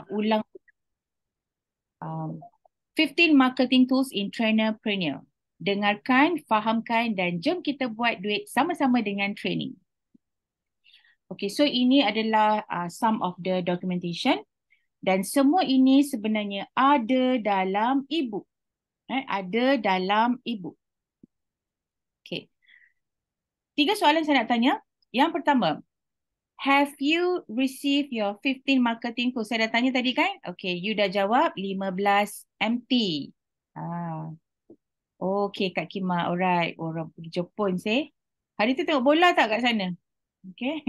ulang um, 15 marketing tools in Trainerpreneur. Dengarkan, fahamkan dan jom kita buat duit sama-sama dengan training. Okay, so ini adalah some of the documentation dan semua ini sebenarnya ada dalam e-book. Ada dalam e-book. Okay. 3 soalan saya nak tanya. Yang pertama, have you received your 15 marketing tools? Saya dah tanya tadi kan? Okay, you dah jawab 15 MT. Okay, Kak Kima. Alright. Orang pergi Jepun, say. Hari tu tengok bola tak kat sana? Okay.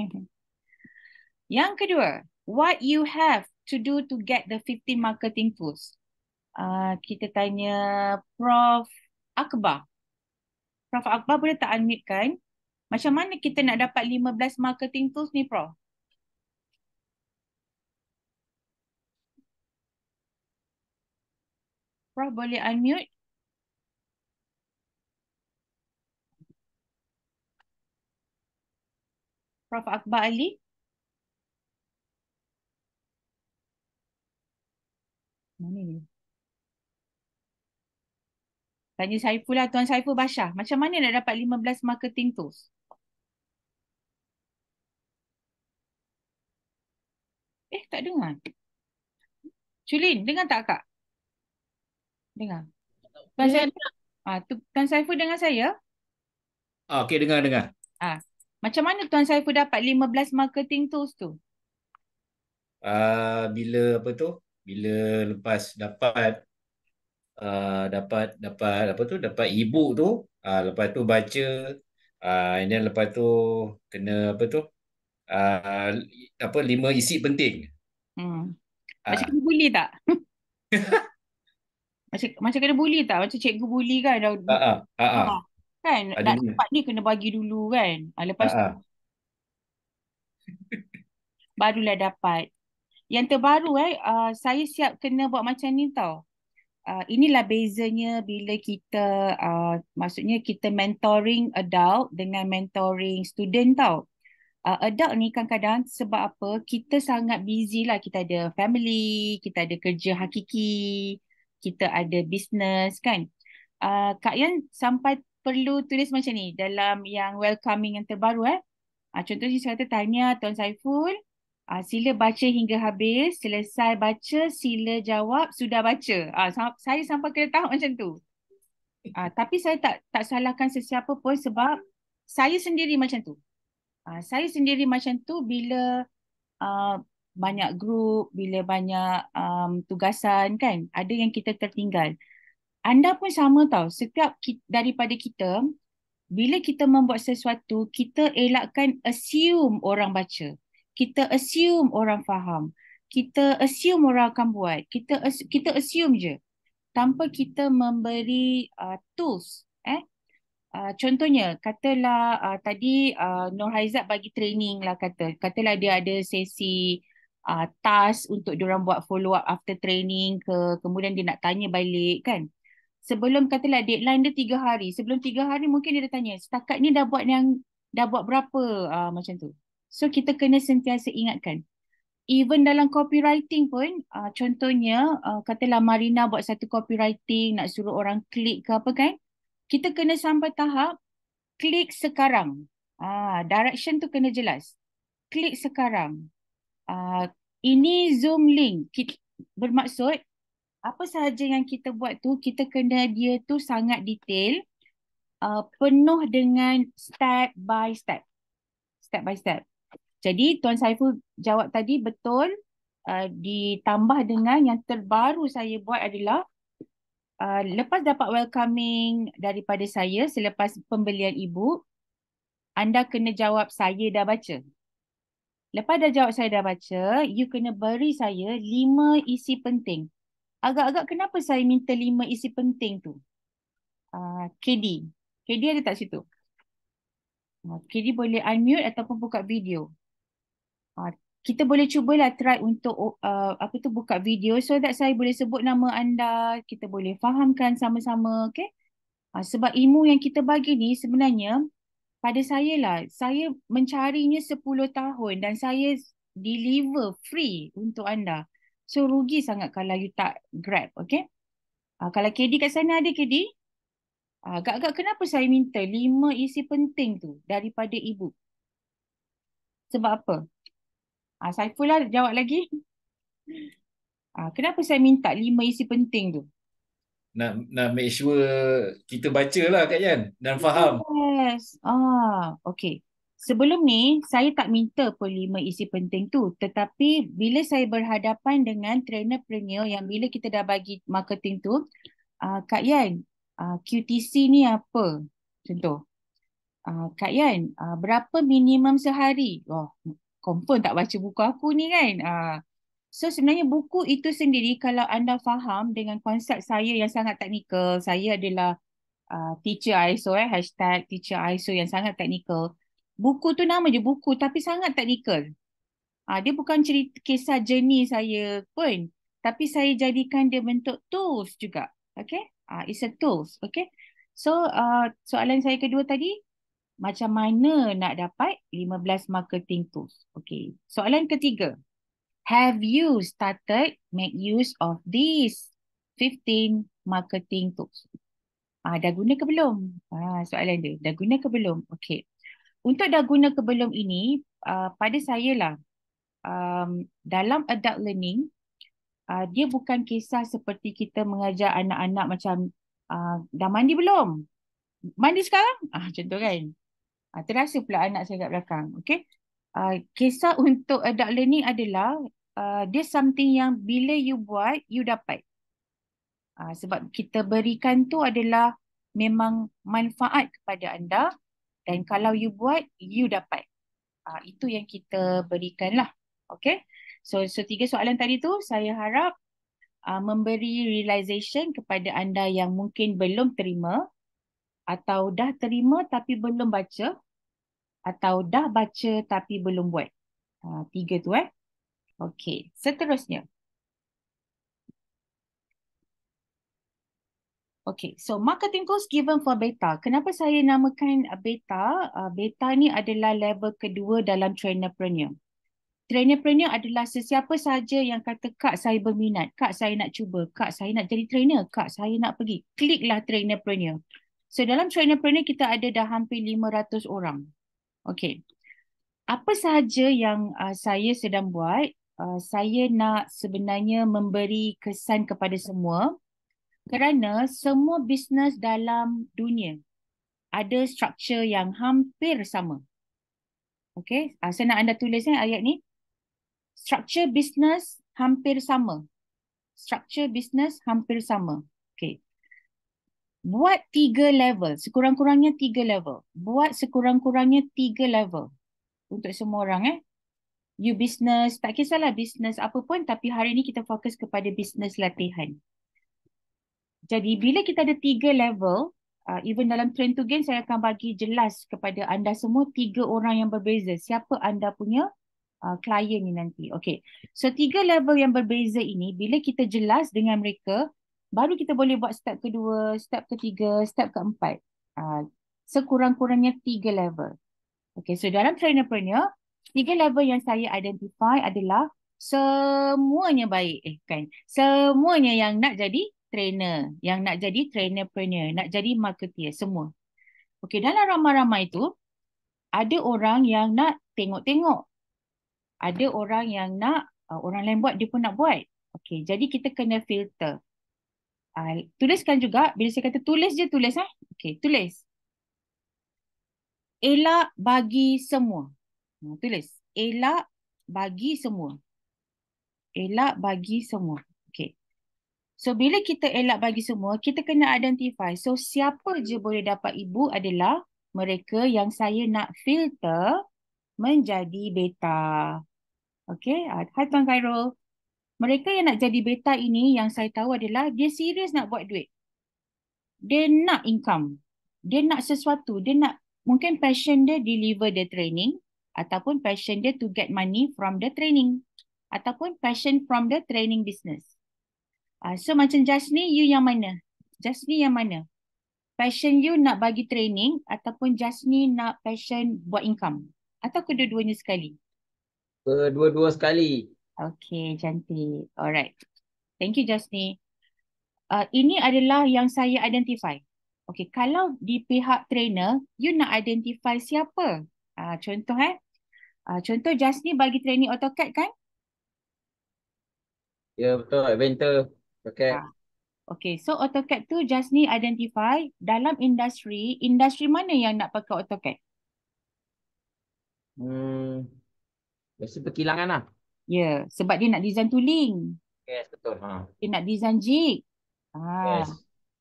Yang kedua, what you have to do to get the 15 marketing tools? Kita tanya Prof. Akbar. Prof. Akbar boleh tak unmute kan? Macam mana kita nak dapat 15 marketing tools ni, Prof? Prof boleh unmute? Prof. Akbar Ali? Mana ni? Tanya Saiful lah, Tuan Saiful Bashar. Macam mana nak dapat 15 marketing tools? Tak dengar. Culin, dengar tak Kak? Dengar. Tuan Saiful, Tuan Saiful dengar saya? Okey, dengar. Macam mana Tuan Saiful dapat 15 marketing tools tu? Bila apa tu? Bila lepas dapat dapat e-book tu, lepas tu baca, and then lepas tu kena apa tu? Uh, 5 isi penting. Macam Ah, kena bully tak? Macam kena bully tak? Macam cikgu bully kan? Kan? Ada Nak ni. dapat ni kena bagi dulu kan? Lepas tu barulah dapat. Yang terbaru saya siap kena buat macam ni tau. Inilah bezanya bila kita maksudnya kita mentoring adult dengan mentoring student tau. Adult ni kadang-kadang sebab apa kita sangat busy lah, kita ada family, kita ada kerja hakiki, kita ada business kan. Kak Yan sampai perlu tulis macam ni dalam yang welcoming yang terbaru contohnya saya kata tanya Tuan Saiful, sila baca hingga habis, selesai baca sila jawab sudah baca. Saya sampai ke tahap macam tu. Tapi saya tak salahkan sesiapa pun sebab saya sendiri macam tu. Saya sendiri macam tu bila banyak grup, bila banyak tugasan kan, ada yang kita tertinggal. Anda pun sama tau, setiap daripada kita, bila kita membuat sesuatu, kita elakkan assume orang baca. Kita assume orang faham. Kita assume orang akan buat. Kita assume je tanpa kita memberi tools. Contohnya, katalah tadi Nur Haizat bagi training lah katalah dia ada sesi task untuk diorang buat follow up after training kemudian dia nak tanya balik kan. Sebelum katalah deadline dia 3 hari. Sebelum 3 hari mungkin dia dah tanya, setakat ni dah buat berapa macam tu. So kita kena sentiasa ingatkan. Even dalam copywriting pun, contohnya katalah Marina buat satu copywriting nak suruh orang klik ke apa kan. Kita kena sampai tahap klik sekarang. Direction tu kena jelas. Klik sekarang. Ini Zoom link. Bermaksud apa sahaja yang kita buat tu kita kena dia tu sangat detail, penuh dengan step by step. Step by step. Jadi Tuan Saiful jawab tadi betul, ditambah dengan yang terbaru saya buat adalah lepas dapat welcoming daripada saya selepas pembelian e-book, anda kena jawab saya dah baca. Lepas dah jawab saya dah baca, you kena beri saya 5 isi penting. Agak-agak kenapa saya minta 5 isi penting tu? KD. KD ada tak situ? KD boleh unmute ataupun buka video. Kita boleh cubalah try untuk buka video so that saya boleh sebut nama anda, kita boleh fahamkan sama-sama, okay? Sebab ilmu yang kita bagi ni sebenarnya pada saya lah, saya mencarinya 10 tahun dan saya deliver free untuk anda. So rugi sangat kalau you tak grab, okay? Kalau KD kat sana ada KD, agak-agak kenapa saya minta 5 isi penting tu daripada ibu? Sebab apa? Saiful lah jawab lagi. Kenapa saya minta 5 isi penting tu? Nak make sure kita baca lah Kak Yan dan faham. Yes. Okay. Sebelum ni, saya tak minta pun 5 isi penting tu. Tetapi bila saya berhadapan dengan trainerpreneur yang bila kita dah bagi marketing tu, Kak Yan, QTC ni apa? Contoh. Kak Yan, berapa minimum sehari? Oh, confirm tak baca buku aku ni kan? So sebenarnya buku itu sendiri kalau anda faham dengan konsep saya yang sangat teknikal, saya adalah teacher ISO hashtag teacher ISO yang sangat teknikal. Buku tu nama je buku tapi sangat teknikal. Dia bukan cerita kisah journey saya pun, tapi saya jadikan dia bentuk tools juga. Okay? It's a tools. Okay? So soalan saya kedua tadi, macam mana nak dapat 15 marketing tools? Okay. Soalan ketiga, have you started make use of these 15 marketing tools? Dah guna ke belum? Soalan dia. Dah guna ke belum? Okey. Untuk dah guna ke belum ini, pada saya lah, dalam adult learning, dia bukan kisah seperti kita mengajar anak-anak macam dah mandi belum? Mandi sekarang? Contoh kan? Terasa pula anak saya kat belakang. Okey. Kisah untuk adult learning adalah dia something yang bila you buat, you dapat. Sebab kita berikan tu adalah memang manfaat kepada anda dan kalau you buat, you dapat. Itu yang kita berikan lah. Okay. So 3 soalan tadi tu saya harap memberi realization kepada anda yang mungkin belum terima atau dah terima tapi belum baca atau dah baca tapi belum buat. 3 tu Okay. Seterusnya. Okay, so marketing tools given for beta. Kenapa saya namakan beta? Beta ni adalah level kedua dalam trainerpreneur. Trainerpreneur adalah sesiapa saja yang kata, Kak saya berminat, Kak saya nak cuba, Kak saya nak jadi trainer, Kak saya nak pergi. Kliklah trainerpreneur. So dalam trainerpreneur kita ada dah hampir 500 orang. Okay. Apa sahaja yang saya sedang buat, saya nak sebenarnya memberi kesan kepada semua kerana semua bisnes dalam dunia ada struktur yang hampir sama. Okey, saya nak anda tulis ayat ni. Struktur bisnes hampir sama. Struktur bisnes hampir sama. Okey. Buat 3 level, sekurang-kurangnya 3 level. Buat sekurang-kurangnya 3 level untuk semua orang You business, tak kisahlah bisnes apa pun, tapi hari ni kita fokus kepada bisnes latihan. Jadi bila kita ada 3 level, even dalam train to gain saya akan bagi jelas kepada anda semua 3 orang yang berbeza. Siapa anda punya klien ni nanti. Okay. So 3 level yang berbeza ini, bila kita jelas dengan mereka, baru kita boleh buat step kedua, step ketiga, step keempat. Sekurang-kurangnya 3 level. Okay. So dalam trainerpreneur, 3 level yang saya identify adalah semuanya baik. Semuanya yang nak jadi trainer, yang nak jadi trainerpreneur, nak jadi marketer, semua. Okey, dalam ramai-ramai itu, ada orang yang nak tengok-tengok. Ada orang yang nak, orang lain buat, dia pun nak buat. Okey, jadi kita kena filter. Tuliskan juga, bila saya kata tulis je, tulis. Okey, tulis. Elak bagi semua. Tulis. Elak bagi semua. Elak bagi semua. Okey. So, bila kita elak bagi semua, kita kena identify. So, siapa je boleh dapat ibu adalah mereka yang saya nak filter menjadi beta. Okay. Hai Tuan Khairul. Mereka yang nak jadi beta ini yang saya tahu adalah dia serius nak buat duit. Dia nak income. Dia nak sesuatu. Dia nak, mungkin passion dia deliver the training ataupun passion dia to get money from the training ataupun passion from the training business. So macam Jasni, you yang mana? Jasni yang mana? Passion you nak bagi training ataupun Jasni nak passion buat income? Atau kedua-duanya sekali? Kedua-dua sekali. Okay, cantik. Alright. Thank you, Jasni. Ini adalah yang saya identify. Okay, kalau di pihak trainer, you nak identify siapa? Contoh contoh Jasni bagi training AutoCAD kan? Ya betul, Adventure. Pakai. Ah, okay, so AutoCAD tu Jasni identify dalam industri mana yang nak pakai AutoCAD? Hmm, biasa perkilangan lah. Ya, sebab dia nak design tooling. Yes, betul. Ha. Dia nak design jig. Ah, Yes.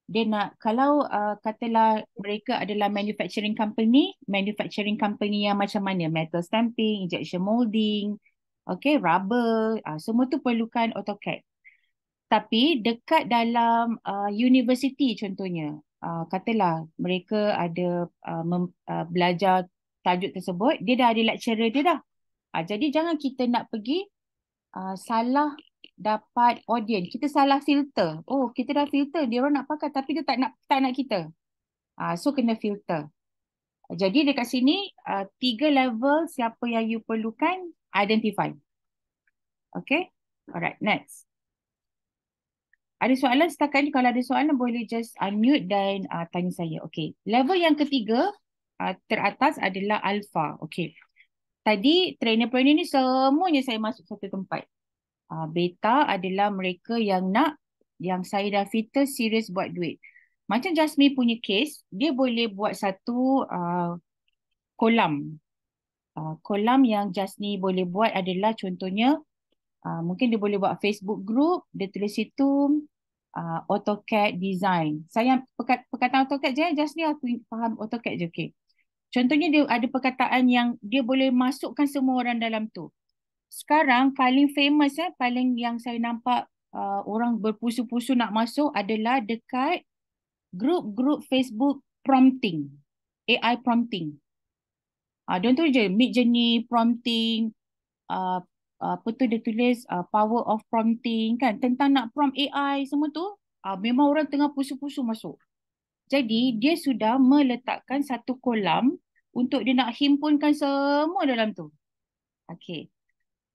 dia nak, kalau katalah mereka adalah manufacturing company yang macam mana? Metal stamping, injection molding, okay, rubber, semua tu perlukan AutoCAD. Tapi dekat dalam university contohnya, katalah mereka ada belajar tajuk tersebut, dia dah ada lecturer dia dah. Jadi jangan kita nak pergi salah dapat audience. Kita salah filter. Oh, kita dah filter. Dia orang nak pakai tapi dia tak nak kita. So kena filter. Jadi dekat sini 3 level siapa yang you perlukan identify. Okay. Alright, next. Ada soalan setakat ni? Kalau ada soalan boleh just unmute dan tanya saya. Okay. Level yang ketiga teratas adalah alpha. Okay. Tadi trainer-trainer ni semuanya saya masuk satu tempat. Beta adalah mereka yang nak, yang saya dah filter serius buat duit. Macam Jasmine punya case, dia boleh buat satu kolam. Kolam yang Jasmine boleh buat adalah contohnya, mungkin dia boleh buat Facebook group, dia tulis situ AutoCAD design. Saya perkataan AutoCAD je, Jasmine aku faham AutoCAD je. Okay. Contohnya dia ada perkataan yang dia boleh masukkan semua orang dalam tu. Sekarang paling famous paling yang saya nampak orang berpusu-pusu nak masuk adalah dekat grup-grup Facebook prompting, AI prompting. Dia tu je Midjourney prompting, uh, apa tu dia tulis power of prompting kan, tentang nak prompt AI semua tu, memang orang tengah pusu-pusu masuk. Jadi dia sudah meletakkan satu kolam untuk dia nak himpunkan semua dalam tu. Okay.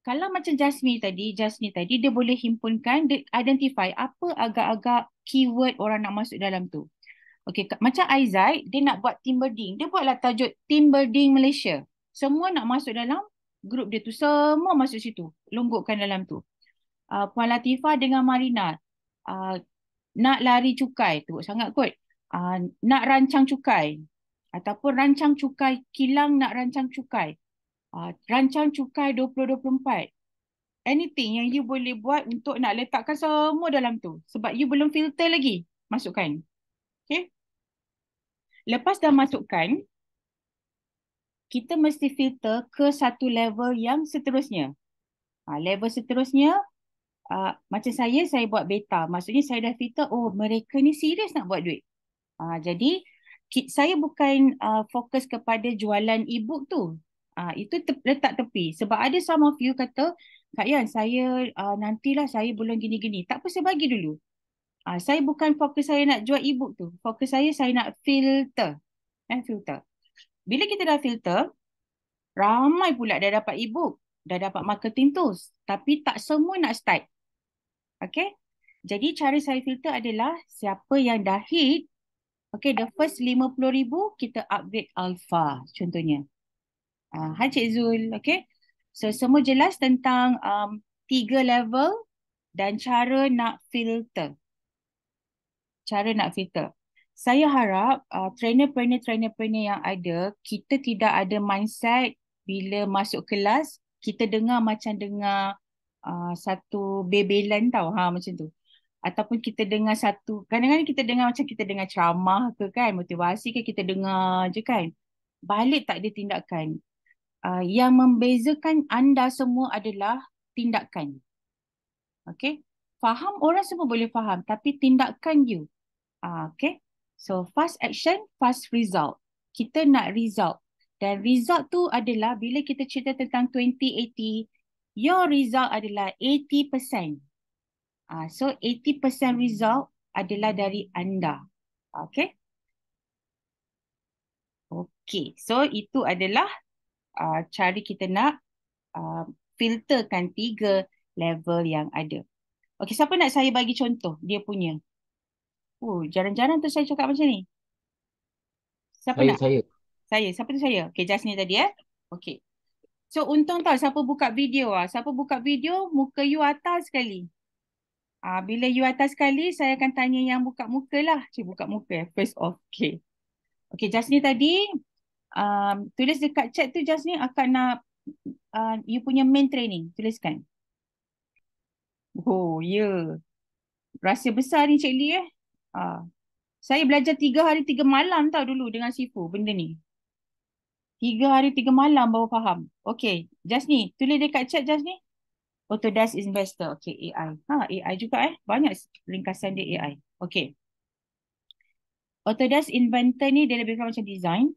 Kalau macam Jasmine tadi dia boleh himpunkan, dia identify apa agak-agak keyword orang nak masuk dalam tu. Okey, macam Aizai, dia nak buat team building. Dia buatlah tajuk team building Malaysia. Semua nak masuk dalam grup dia tu. Semua masuk situ. Longgokkan dalam tu. Puan Latifah dengan Marina, uh, nak lari cukai. Tu sangat kot. Nak rancang cukai. Ataupun rancang cukai kilang, nak rancang cukai. Rancang cukai 2024. Anything yang you boleh buat untuk nak letakkan semua dalam tu. Sebab you belum filter lagi. Masukkan. Okay. Lepas dah masukkan, kita mesti filter ke satu level yang seterusnya. Level seterusnya, macam saya buat beta. Maksudnya saya dah filter, oh mereka ni serius nak buat duit. Jadi, saya bukan fokus kepada jualan e-book tu. Itu letak tepi. Sebab ada some of you kata, Kak Yan, saya nantilah saya bulan gini-gini. Tak apa, saya bagi dulu. Saya bukan fokus saya nak jual e-book tu. Fokus saya nak filter. Filter. Bila kita dah filter, ramai pula dah dapat e-book. Dah dapat marketing tools. Tapi tak semua nak start. Okay? Jadi cara saya filter adalah siapa yang dah hit. Okay, the first 50,000 kita upgrade alpha contohnya. Hai Cik Zul, okay. So semua jelas tentang 3 level dan cara nak filter. Cara nak filter. Saya harap trainer-trainer yang ada, kita tidak ada mindset bila masuk kelas, kita dengar macam dengar satu bebelan tau, macam tu. Ataupun kita dengar satu, kadang-kadang kita dengar macam kita dengar ceramah ke kan, motivasi ke kita dengar je kan. Balik tak ada tindakan. Yang membezakan anda semua adalah tindakan. Okay. Faham, orang semua boleh faham. Tapi tindakan you. Okay. So fast action, fast result. Kita nak result. Dan result tu adalah bila kita cerita tentang 2080, your result adalah 80%. So 80% result adalah dari anda. Okay. Okay. So itu adalah cara kita nak filterkan 3 level yang ada. Okey, siapa nak saya bagi contoh dia punya? Jarang-jarang tu saya cakap macam ni. Siapa Saya, nak? saya. Saya. Siapa tu saya? Okey, just ni tadi Okey. So untung tau siapa buka video Siapa buka video muka you atas sekali. Bila you atas sekali saya akan tanya yang buka muka lah. Cik buka muka first off. Okey. Okey, just ni tadi tulis dekat chat tu just ni akan nak you punya main training. Tuliskan. Oh, ya. Yeah. Rahsia besar ni Cik Lee Saya belajar 3 hari 3 malam tau dulu dengan Sifu benda ni. 3 hari 3 malam baru faham. Okay, just ni. Tulis dekat chat just ni. Autodesk Investor. Okay, AI. AI juga Banyak ringkasan dia AI. Okay. Autodesk Inventor ni dia lebih kurang macam design.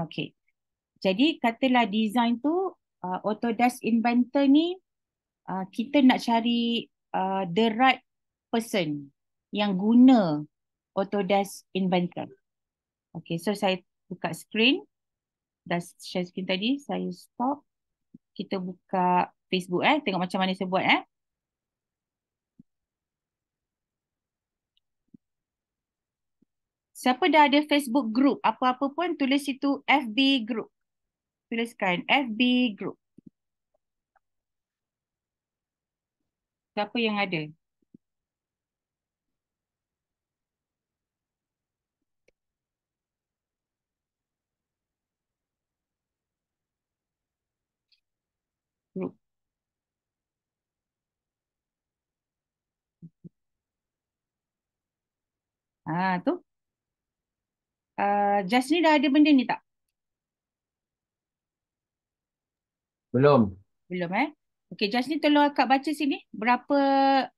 Okay. Jadi katalah design tu Autodesk Inventor ni kita nak cari the right person yang guna Autodesk Inventor. Okay, so saya buka screen. Dah share screen tadi. Saya stop. Kita buka Facebook tengok macam mana saya buat Siapa dah ada Facebook group, apa-apa pun tulis situ FB group. Tuliskan FB group. Siapa yang ada? Group. Tu. Just ni dah ada benda ni tak? Belum. Belum Okey, just ni tolong akak baca sini. Berapa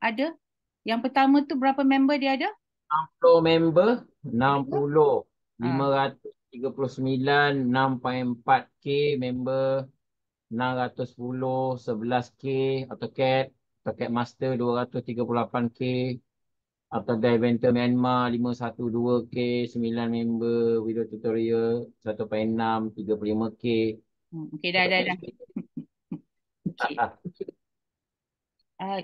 ada? Yang pertama tu berapa member dia ada? 60 member, 60, Ah. 539, 6.4K member, 610, 11K AutoCAD, AutoCAD Master 238K, AutoCAD Inventor Myanmar 512K, 9 member, video tutorial 1.6, 35K. Okey, dah. Okey.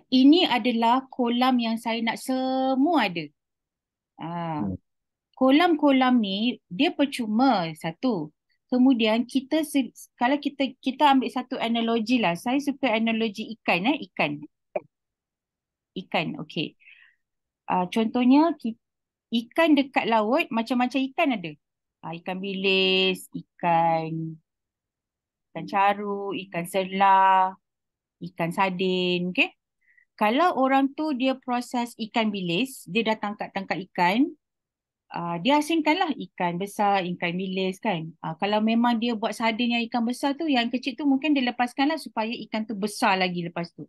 Ini adalah kolam yang saya nak semua ada. Kolam-kolam ni dia percuma satu. Kemudian kalau kita ambil satu analogi lah. Saya suka analogi ikan Ikan, okey. Contohnya ikan dekat laut macam-macam ikan ada. Ikan bilis, ikan caru, ikan selah, ikan sardin, okey. Kalau orang tu dia proses ikan bilis, dia dah tangkap ikan, dia asingkanlah ikan besar, ikan bilis kan. Kalau memang dia buat sardin yang ikan besar tu, yang kecil tu mungkin dia lepaskanlah supaya ikan tu besar lagi lepas tu.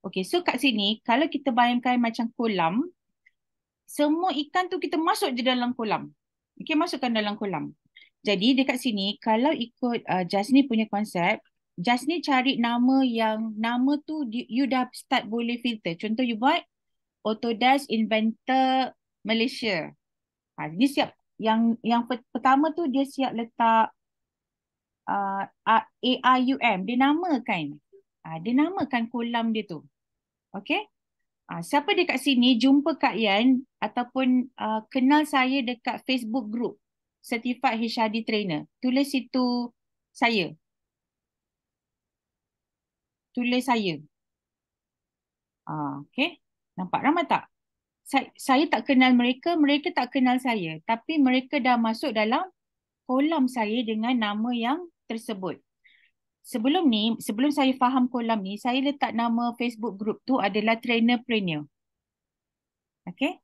Okey, so kat sini kalau kita bayangkan macam kolam, semua ikan tu kita masuk je dalam kolam. Okey, masukkan dalam kolam. Jadi dekat sini kalau ikut Jasni punya konsep, Jasni cari nama tu you dah start boleh filter. Contoh you buat Autodesk Inventor Malaysia. Dia siap yang pertama tu dia siap letak AIUM. Dia namakan kolam dia tu. Okey? Siapa dekat sini jumpa Kak Yan ataupun kenal saya dekat Facebook group Certified HRD Trainer. Tulis situ saya. Tulis saya. Okey? Nampak ramai tak? Saya tak kenal mereka, mereka tak kenal saya. Tapi mereka dah masuk dalam kolam saya dengan nama yang tersebut. Sebelum saya faham kolam ni, saya letak nama Facebook group tu adalah Trainerpreneur. Okay?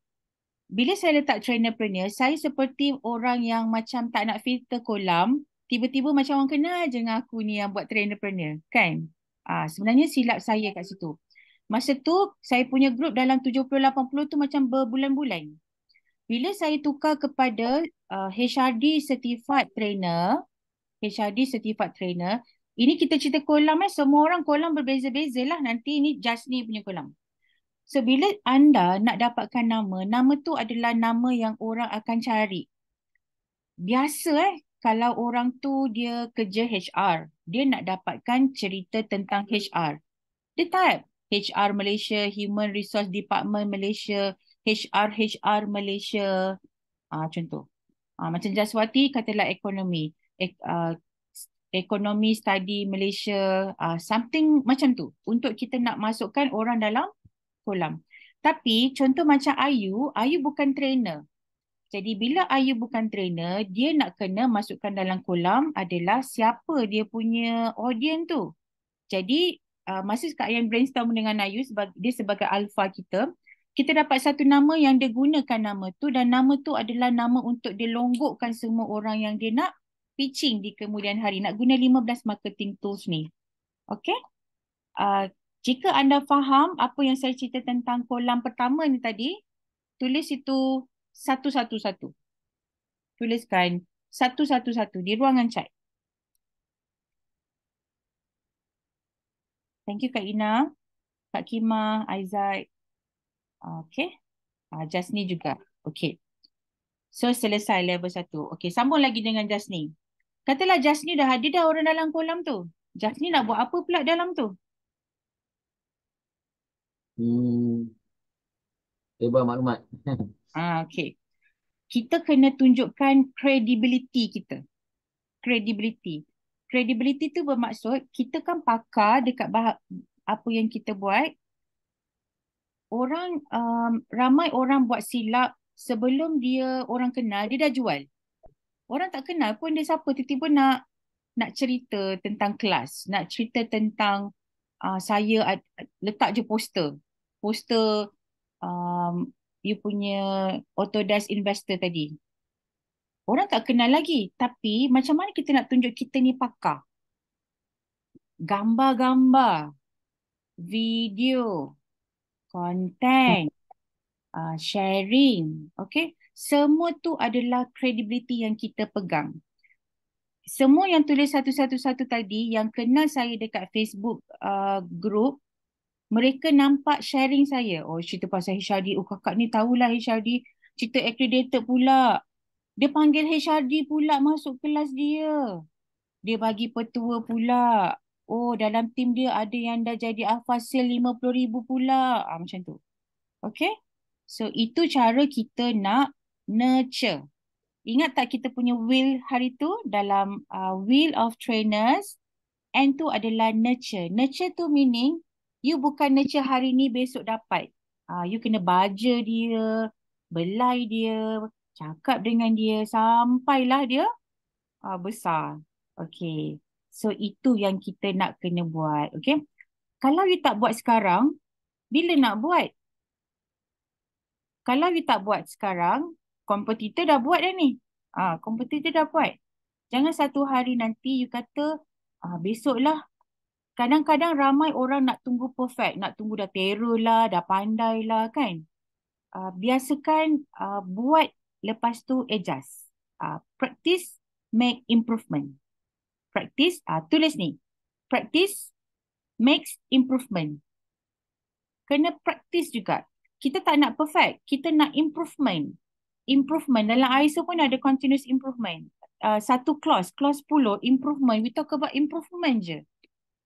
Bila saya letak Trainerpreneur, saya seperti orang yang macam tak nak filter kolam, tiba-tiba macam orang kenal je dengan aku ni yang buat Trainerpreneur. Kan? Sebenarnya silap saya kat situ. Masa tu, saya punya group dalam 70-80 tu macam berbulan-bulan. Bila saya tukar kepada HRD Certified Trainer, ini kita cerita kolam semua orang kolam berbeza-beza lah. Nanti ini just ni punya kolam. So bila anda nak dapatkan nama tu adalah nama yang orang akan cari. Biasa kalau orang tu dia kerja HR, dia nak dapatkan cerita tentang HR. Dia type HR Malaysia, Human Resource Department Malaysia, HR Malaysia. Contoh. Macam Jaswati katalah ekonomi. Ekonomi study Malaysia. Something macam tu. Untuk kita nak masukkan orang dalam kolam. Tapi contoh macam Ayu bukan trainer. Jadi bila Ayu bukan trainer, dia nak kena masukkan dalam kolam adalah siapa dia punya audience tu. Jadi masa Kak Ayan brainstorm dengan Ayu, dia sebagai alpha kita dapat satu nama yang dia gunakan nama tu dan nama tu adalah nama untuk dia longgokkan semua orang yang dia nak pitching di kemudian hari. Nak guna 15 marketing tools ni. Okay? Jika anda faham apa yang saya cerita tentang kolam pertama ni tadi, tulis itu satu-satu-satu. Tuliskan satu-satu-satu di ruangan chat. Thank you Kak Ina, Kak Kima, Aizat. Okay. Jasni juga. Okay. So selesai level 1. Okay, sambung lagi dengan Jasni. Katalah Jasni dah ada dah orang dalam kolam tu. Jasni nak buat apa pula dalam tu? Sebar maklumat. Okay. Kita kena tunjukkan credibility kita. Credibility. Credibility tu bermaksud kita kan pakar dekat apa yang kita buat. Ramai orang buat silap sebelum orang kenal, dia dah jual. Orang tak kenal pun dia siapa, tiba-tiba nak cerita tentang kelas, nak cerita tentang saya letak je poster. Poster you punya Autodesk Investor tadi. Orang tak kenal lagi, tapi macam mana kita nak tunjuk kita ni pakar? Gambar-gambar, video, konten, sharing, okay? Semua tu adalah credibility yang kita pegang. Semua yang tulis satu-satu-satu tadi, yang kenal saya dekat Facebook group, mereka nampak sharing saya. Oh, cerita pasal HRD. Oh, kakak ni tahulah HRD. Cerita accredited pula. Dia panggil HRD pula masuk kelas dia. Dia bagi petua pula. Oh, dalam tim dia ada yang dah jadi alpha sale 50,000 pula. Macam tu. Okay? So, itu cara kita nak nurture. Ingat tak kita punya will hari tu dalam will of trainers, N tu adalah nurture. Nurture tu meaning you bukan nurture hari ni besok dapat. You kena baja dia, belai dia, cakap dengan dia sampailah dia besar. Okay. So itu yang kita nak kena buat. Okay. Kalau you tak buat sekarang, bila nak buat? Kalau you tak buat sekarang, kompetitor dah buat dah ni. Kompetitor dah buat. Jangan satu hari nanti you kata, besoklah. Kadang-kadang ramai orang nak tunggu perfect, nak tunggu dah terror lah, dah pandai lah kan. Biasakan buat, lepas tu adjust. Practice, make improvement. Practice, tulis ni. Practice makes improvement. Kena practice juga. Kita tak nak perfect, kita nak improvement. Improvement, dalam ISO pun ada continuous improvement. Satu clause 10, improvement. We talk about improvement je.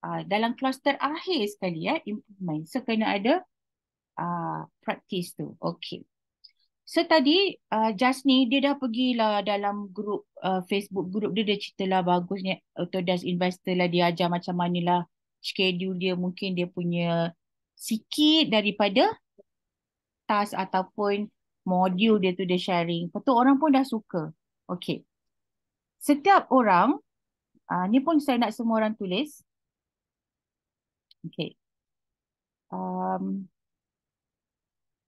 Dalam kelas terakhir sekali improvement. So kena ada practice tu. Okay. So tadi Jasni dia dah pergilah dalam grup Facebook group dia cerita lah bagusnya Autodesk Investor lah, dia ajar macam mana lah schedule dia, mungkin dia punya sikit daripada task ataupun modul dia tu dia sharing. Lepas tu orang pun dah suka. Okay. Setiap orang, ni pun saya nak semua orang tulis. Okay.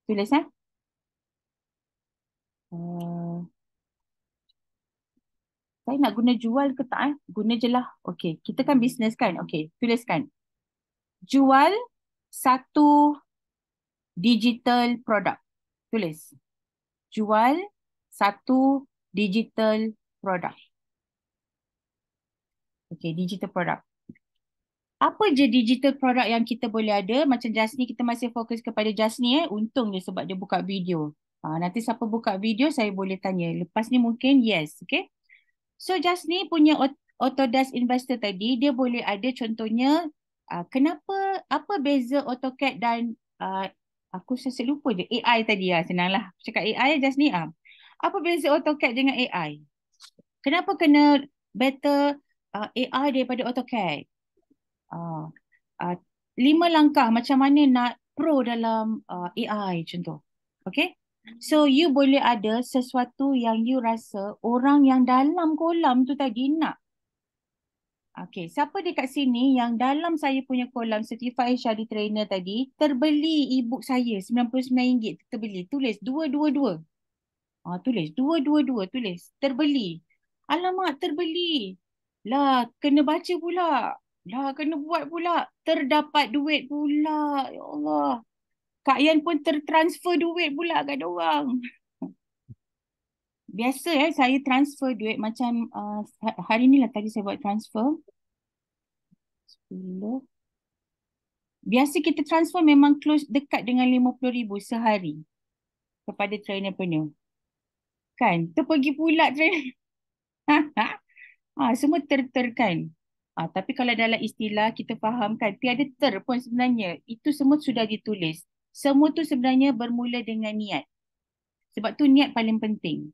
Tulis saya nak guna jual ke tak Guna je lah. Okay. Kita kan bisnes kan? Okay. Tuliskan. Jual satu digital product. Tulis. Jual satu digital product. Okay. Digital product. Apa je digital product yang kita boleh ada? Macam Jasni, kita masih fokus kepada Jasni. Untung je sebab dia buka video. Nanti siapa buka video, saya boleh tanya. Lepas ni mungkin yes. Okay. So Jasni punya Autodesk Investor tadi, dia boleh ada contohnya Kenapa, apa beza AutoCAD dan aku saya lupa je AI tadi senanglah. Cakap AI just ni Apa beza AutoCAD dengan AI? Kenapa kena better AI daripada AutoCAD? Uh, uh, 5 langkah macam mana nak pro dalam AI contoh. Okay? So you boleh ada sesuatu yang you rasa orang yang dalam kolam tu tadi nak. Okay, siapa dekat sini yang dalam saya punya kolam Certified HRD Trainer tadi terbeli e-book saya RM99 terbeli. Tulis 222. Tulis 222, tulis terbeli. Alamak, terbeli. Lah, kena baca pula. Lah, kena buat pula. Terdapat duit pula. Ya Allah. Kak Yan pun tertransfer duit pula kat orang. Biasa saya transfer duit macam hari ni lah tadi saya buat transfer. 10. Biasa kita transfer memang close dekat dengan 50,000 sehari kepada trainerpreneur. Kan? Terpergi pula trainer. Semua kan. Tapi kalau dalam istilah kita faham kan, tiada pun sebenarnya. Itu semua sudah ditulis. Semua tu sebenarnya bermula dengan niat. Sebab tu niat paling penting.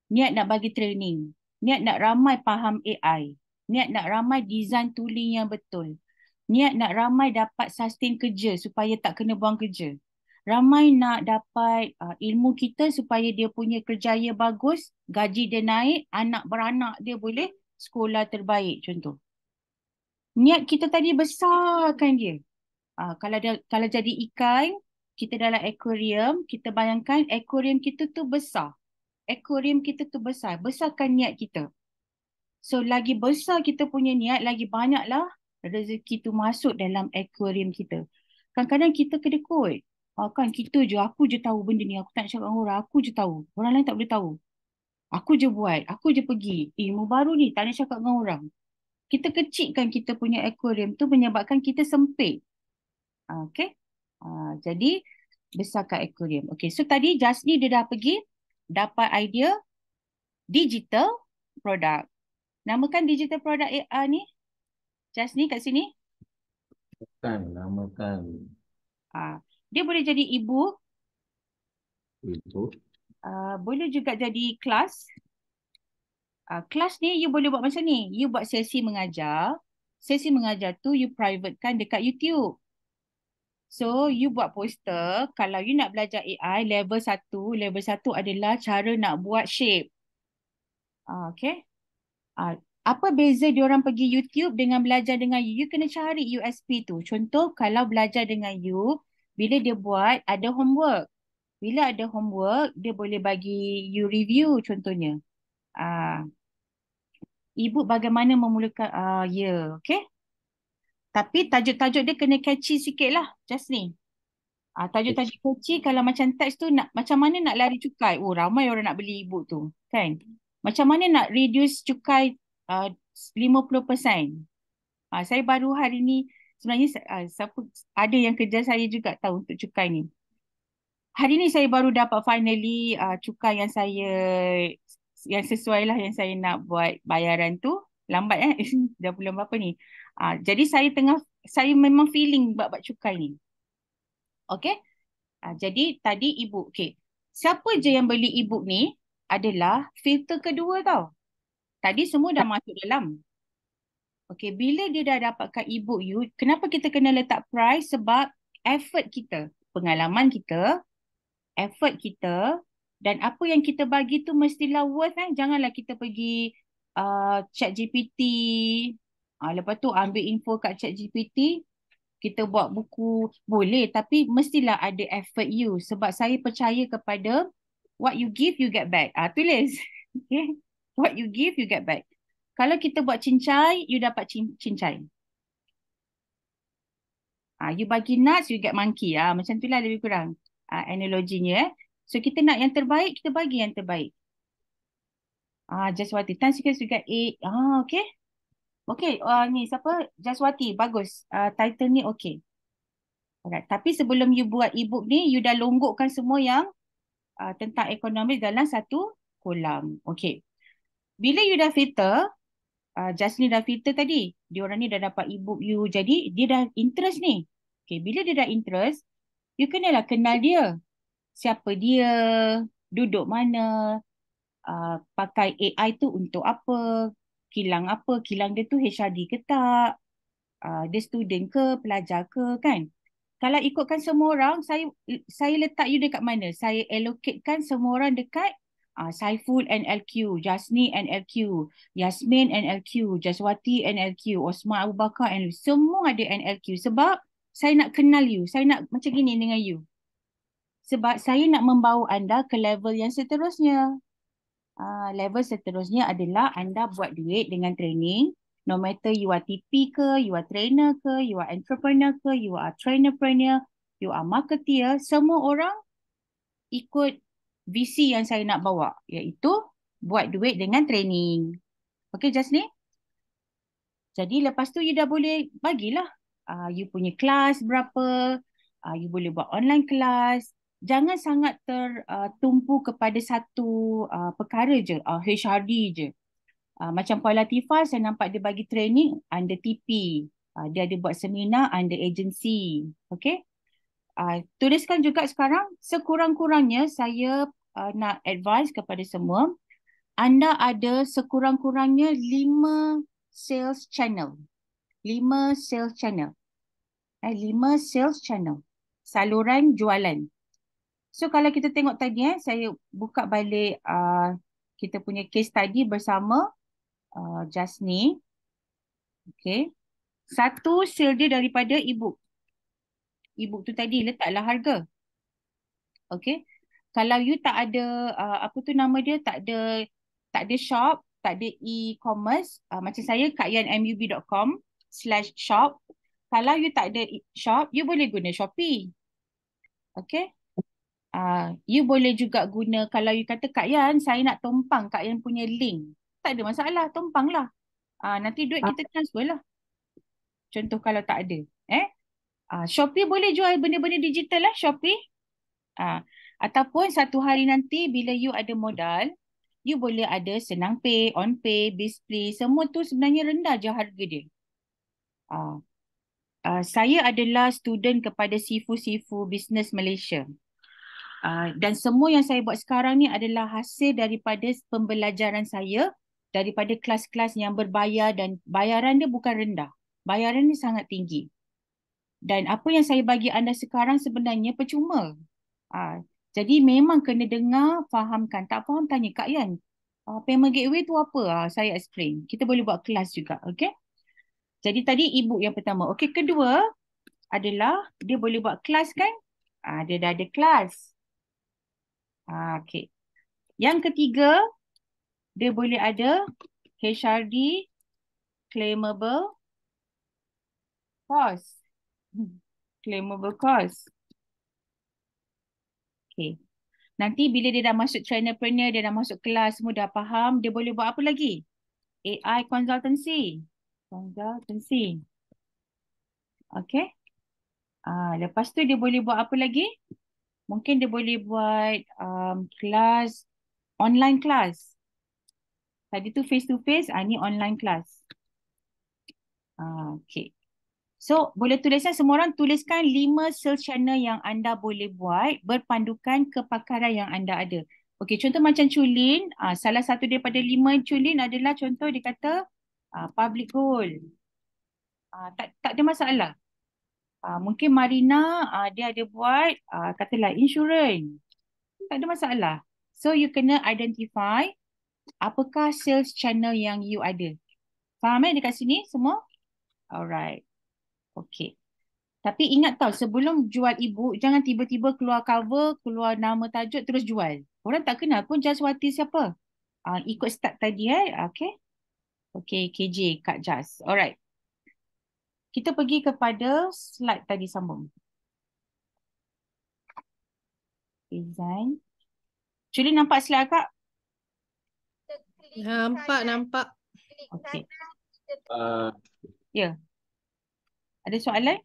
Niat nak bagi training. Niat nak ramai faham AI. Niat nak ramai design tooling yang betul. Niat nak ramai dapat sustain kerja supaya tak kena buang kerja. Ramai nak dapat ilmu kita supaya dia punya kerjaya bagus, gaji dia naik, anak beranak dia boleh sekolah terbaik contoh. Niat kita tadi besarkan dia. Kalau jadi ikan, kita dalam aquarium, kita bayangkan aquarium kita tu besar. Aquarium kita tu besar. Besarkan niat kita. So lagi besar kita punya niat, lagi banyaklah rezeki tu masuk dalam aquarium kita. Kadang-kadang kita kedekut. Kan kita je, aku je tahu benda ni. Aku tak nak cakap dengan orang, aku je tahu. Orang lain tak boleh tahu. Aku je buat, aku je pergi. Ilmu baru ni, tak nak cakap dengan orang. Kita kecilkan kita punya aquarium tu menyebabkan kita sempit. Okay. Jadi, besarkan aquarium. Okay, so tadi Jasni dia dah pergi dapat idea digital product. Namakan digital product ni. Jasni kat sini. Namakan. Dia boleh jadi e-book. Itu. Boleh juga jadi kelas. Kelas ni you boleh buat macam ni. You buat sesi mengajar. Sesi mengajar tu you privatekan dekat YouTube. So you buat poster. Kalau you nak belajar AI level 1. Level 1 adalah cara nak buat shape. Okay. Apa beza diorang pergi YouTube dengan belajar dengan you? You kena cari USP tu. Contoh kalau belajar dengan you, bila dia buat ada homework. Bila ada homework, dia boleh bagi you review contohnya. E-book bagaimana memulakan, okay. Tapi tajuk-tajuk dia kena catchy sikit lah, just ni. Tajuk-tajuk catchy kalau macam teks tu nak macam mana nak lari cukai. Ramai orang nak beli e-book tu, kan. Macam mana nak reduce cukai 50%. Saya baru hari ni, sebenarnya ada yang kerja saya juga tahu untuk cukai ni. Hari ni saya baru dapat finally cukai yang sesuai lah yang saya nak buat bayaran tu. Lambat dah bulan berapa ni. Jadi saya memang feeling buat cukai ni. Okay. Jadi tadi e-book. Okay. Siapa je yang beli e-book ni adalah filter kedua tau. Tadi semua dah masuk dalam. Okay. Bila dia dah dapatkan e-book you, kenapa kita kena letak price? Sebab effort kita, pengalaman kita, effort kita dan apa yang kita bagi tu mestilah worth. Janganlah kita pergi ChatGPT, lepas tu ambil info kat ChatGPT, kita buat buku boleh tapi mestilah ada effort you. Sebab saya percaya kepada what you give you get back. Tulis. Okay. What you give you get back. Kalau kita buat cincai, you dapat cincai. You bagi nuts, you get monkey. Macam itulah lebih kurang analoginya. So kita nak yang terbaik, kita bagi yang terbaik. Jaswati, Tan Sikit juga A. Okay. Okay, ni siapa? Jaswati, bagus. Title ni okay. Alright. Tapi sebelum you buat e-book ni, you dah longgokkan semua yang tentang ekonomi dalam satu kolam. Okay. Bila you dah filter, Jasmine dan Filter tadi. Diorang ni dah dapat e-book you. Jadi dia dah interest ni. Okay, bila dia dah interest, you kenalah kenal dia. Siapa dia, duduk mana, pakai AI tu untuk apa, kilang dia tu HRD ke tak, dia student ke, pelajar ke kan. Kalau ikutkan semua orang, saya letak you dekat mana? Saya allocatekan semua orang dekat Saiful NLQ, Jasni NLQ, Yasmin NLQ, Jaswati NLQ, Osman Abu Bakar NLQ. Semua ada NLQ sebab saya nak kenal you. Saya nak macam gini dengan you. Sebab saya nak membawa anda ke level yang seterusnya. Level seterusnya adalah anda buat duit dengan training. No matter you are TP ke, you are trainer ke, you are entrepreneur ke, you are trainerpreneur, you are marketeer, semua orang ikut visi yang saya nak bawa, iaitu buat duit dengan training. Okay, Jasni? Jadi lepas tu you dah boleh bagilah you punya kelas berapa, you boleh buat online kelas. Jangan sangat tertumpu kepada satu perkara je, HRD je. Macam Puan Latifah, saya nampak dia bagi training under TP. Dia ada buat seminar under agency. Okay? Tuliskan juga sekarang, sekurang-kurangnya saya nak advise kepada semua, anda ada sekurang-kurangnya 5 sales channel. 5 sales channel. 5 sales channel. Saluran jualan. So kalau kita tengok tadi, saya buka balik kita punya case study bersama Jasni. Okay. Satu sale dia daripada e-book. E-book tu tadi letaklah harga. Okay. Kalau you tak ada apa tu nama dia, tak ada shop, tak ada e-commerce, macam saya katyanmub.com/shop. Kalau you tak ada shop, you boleh guna Shopee. Okay. You boleh juga guna, kalau you kata Kak Yan, saya nak tumpang Kak Yan punya link. Tak ada masalah, tumpang lah. Nanti duit kita transfer lah. Contoh kalau tak ada. Shopee boleh jual benda-benda digital lah, Shopee. Ataupun satu hari nanti bila you ada modal, you boleh ada Senang Pay, On Pay, Bizpay, semua tu sebenarnya rendah je harga dia. Saya adalah student kepada Sifu Business Malaysia. Dan semua yang saya buat sekarang ni adalah hasil daripada pembelajaran saya, daripada kelas-kelas yang berbayar, dan bayaran dia bukan rendah. Bayaran dia sangat tinggi. Dan apa yang saya bagi anda sekarang sebenarnya percuma. Jadi memang kena dengar, fahamkan. Tak faham, tanya Kak Yan. Payment gateway tu apa? Saya explain. Kita boleh buat kelas juga. Okay? Jadi tadi e-book yang pertama. Okay, kedua adalah dia boleh buat kelas kan? Dia dah ada kelas. Okay. Yang ketiga, dia boleh ada HRD, claimable cost. Claimable cost. Okay. Nanti bila dia dah masuk trainerpreneur, dia dah masuk kelas, semua dah faham, dia boleh buat apa lagi? AI consultancy. Consultancy. Okay. Lepas tu dia boleh buat apa lagi? Mungkin dia boleh buat kelas, online kelas. Tadi tu face to face, ni online kelas. Okay. So, boleh tuliskan, semua orang tuliskan 5 sales channel yang anda boleh buat berpandukan kepakaran yang anda ada. Okey, contoh macam Chulin, salah satu daripada 5 Chulin adalah contoh dia kata public goal. Tak ada masalah. Mungkin Marina, dia ada buat katalah insurans. Tak ada masalah. So, you kena identify apakah sales channel yang you ada. Faham dekat sini semua? Alright. Okay. Tapi ingat tau, sebelum jual e-book, jangan tiba-tiba keluar cover, keluar nama tajuk, terus jual. Orang tak kenal pun Jaswati siapa. Ikut start tadi Okay. Okay, KJ, Kak Jas. Alright. Kita pergi kepada slide tadi sambung. Design. Culi nampak slide Kak? Nampak. Okay. Ya. Ada soalan?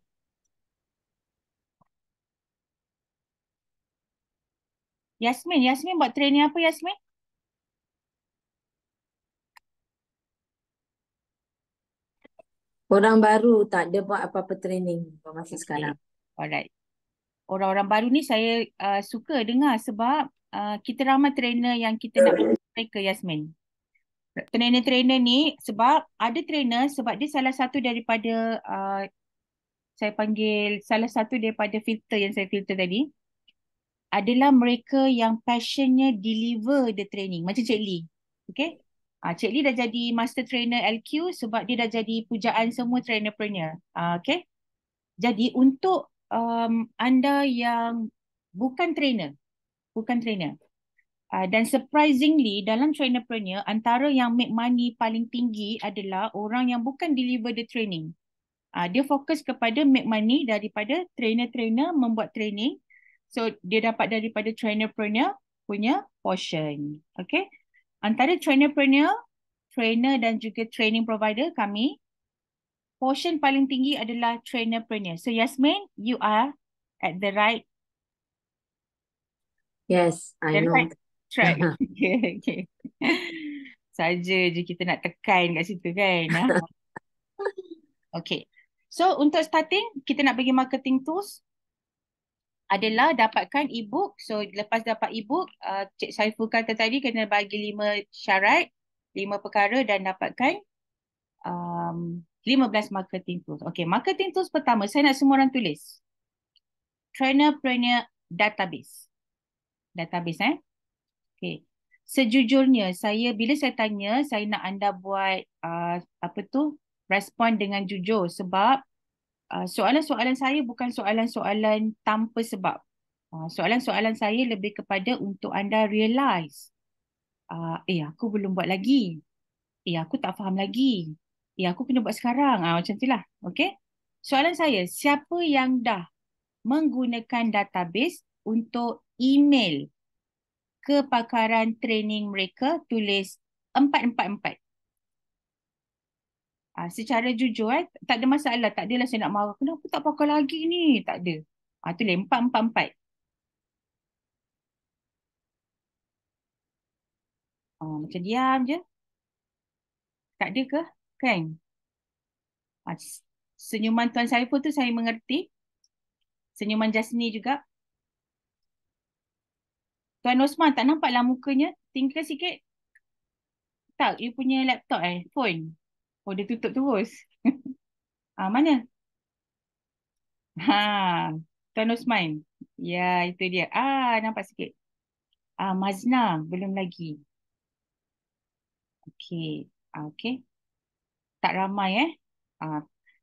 Yasmin buat training apa Yasmin? Orang baru tak ada buat apa-apa training masa sekarang. Alright. Orang-orang baru ni saya suka dengar sebab kita ramai trainer yang kita nak mereka, Yasmin. Trainer-trainer ni sebab ada trainer sebab dia salah satu daripada saya panggil salah satu daripada filter yang saya filter tadi adalah mereka yang passionnya deliver the training macam Cik Lee. Okay. Cik Lee dah jadi master trainer LQ sebab dia dah jadi pujaan semua trainer-trainer. Okay. Jadi untuk anda yang bukan trainer dan surprisingly dalam trainerpreneur antara yang make money paling tinggi adalah orang yang bukan deliver the training. Dia fokus kepada make money daripada trainer-trainer membuat training. So dia dapat daripada trainerpreneur punya portion. Okay. Antara trainerpreneur, trainer dan juga training provider kami, portion paling tinggi adalah trainerpreneur. So Yasmin, you are at the right Yes, I know. right track. Okay. Saja je kita nak tekan kat situ kan. Okay. So untuk starting, kita nak bagi marketing tools adalah dapatkan e-book. So lepas dapat e-book, Cik Saiful kata tadi kena bagi 5 syarat, 5 perkara dan dapatkan 15 marketing tools. Okay, marketing tools pertama, saya nak semua orang tulis. Trainerpreneur database. Database Okay. Sejujurnya bila saya tanya, saya nak anda buat respon dengan jujur sebab soalan-soalan saya bukan soalan-soalan tanpa sebab. Soalan-soalan saya lebih kepada untuk anda realise. Aku belum buat lagi. Aku tak faham lagi. Aku kena buat sekarang. Macam itulah. Okay. Soalan saya, siapa yang dah menggunakan database untuk email kepakaran training mereka, tulis 444. Secara jujur tak ada masalah, tak adalah saya nak marah. Kenapa tak pakai lagi ni? Tak ada. Tulis 444. Macam diam je. Tak ada ke? Kan? Senyuman Tuan Saiful tu saya mengerti. Senyuman Jasni juga. Tuan Osman tak nampaklah mukanya. Tinggal sikit. Tak, you punya laptop phone. Dia tutup terus. Mana? Tuan Osman. Ya, itu dia. Nampak sikit. Mazna, belum lagi. Okey. Okey. Tak ramai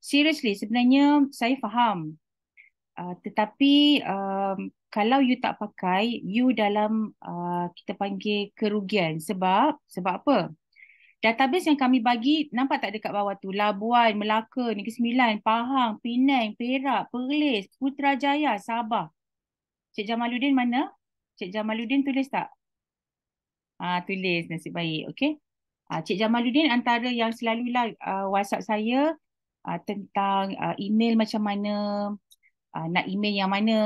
seriously, sebenarnya saya faham. Tetapi kalau you tak pakai, you dalam kita panggil kerugian. Sebab apa? Database yang kami bagi, nampak tak dekat bawah tu? Labuan, Melaka, Negeri Sembilan, Pahang, Penang, Perak, Perlis, Putrajaya, Sabah. Cik Jamaluddin mana? Cik Jamaluddin tulis tak? Tulis, nasib baik. Okey. Cik Jamaluddin antara yang selalulah WhatsApp saya tentang email macam mana, nak email yang mana.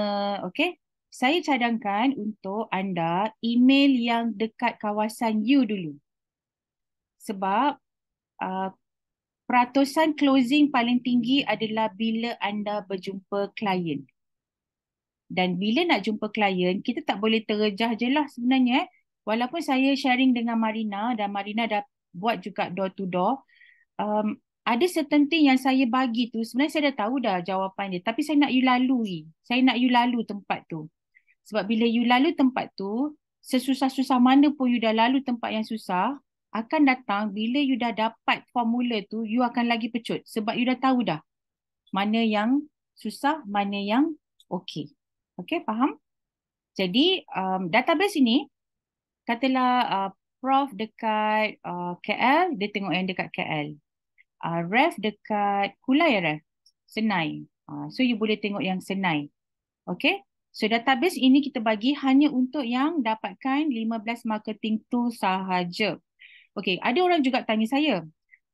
Okey. Saya cadangkan untuk anda email yang dekat kawasan you dulu. Sebab peratusan closing paling tinggi adalah bila anda berjumpa klien. Dan bila nak jumpa klien, kita tak boleh terjah je lah sebenarnya. Walaupun saya sharing dengan Marina dan Marina dah buat juga door to door, ada certain thing yang saya bagi tu, sebenarnya saya dah tahu dah jawapan dia. Tapi saya nak you lalui. Saya nak you lalu tempat tu. Sebab bila you lalu tempat tu, sesusah-susah mana pun you dah lalu tempat yang susah, akan datang bila you dah dapat formula tu, you akan lagi pecut. Sebab you dah tahu dah mana yang susah, mana yang okey. Okey, faham? Jadi, database ini, katalah Prof dekat KL, dia tengok yang dekat KL. Ref dekat Kulai Ref, Senai. So, you boleh tengok yang Senai. Okey? So, database ini kita bagi hanya untuk yang dapatkan 15 marketing tool sahaja. Okey, ada orang juga tanya saya,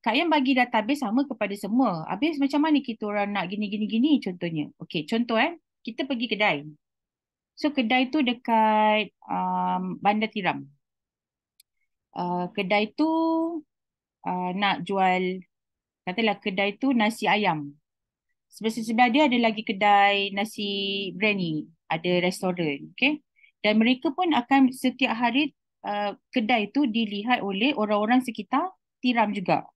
Kak Yan bagi database sama kepada semua. Habis macam mana kita orang nak gini contohnya? Okey, contoh kita pergi kedai. So, kedai tu dekat Bandar Tiram. Kedai tu nak jual Katalah kedai tu nasi ayam. Sebelah dia ada lagi kedai nasi biryani, ada restoran, okay? Dan mereka pun akan setiap hari kedai tu dilihat oleh orang-orang sekitar tiram juga.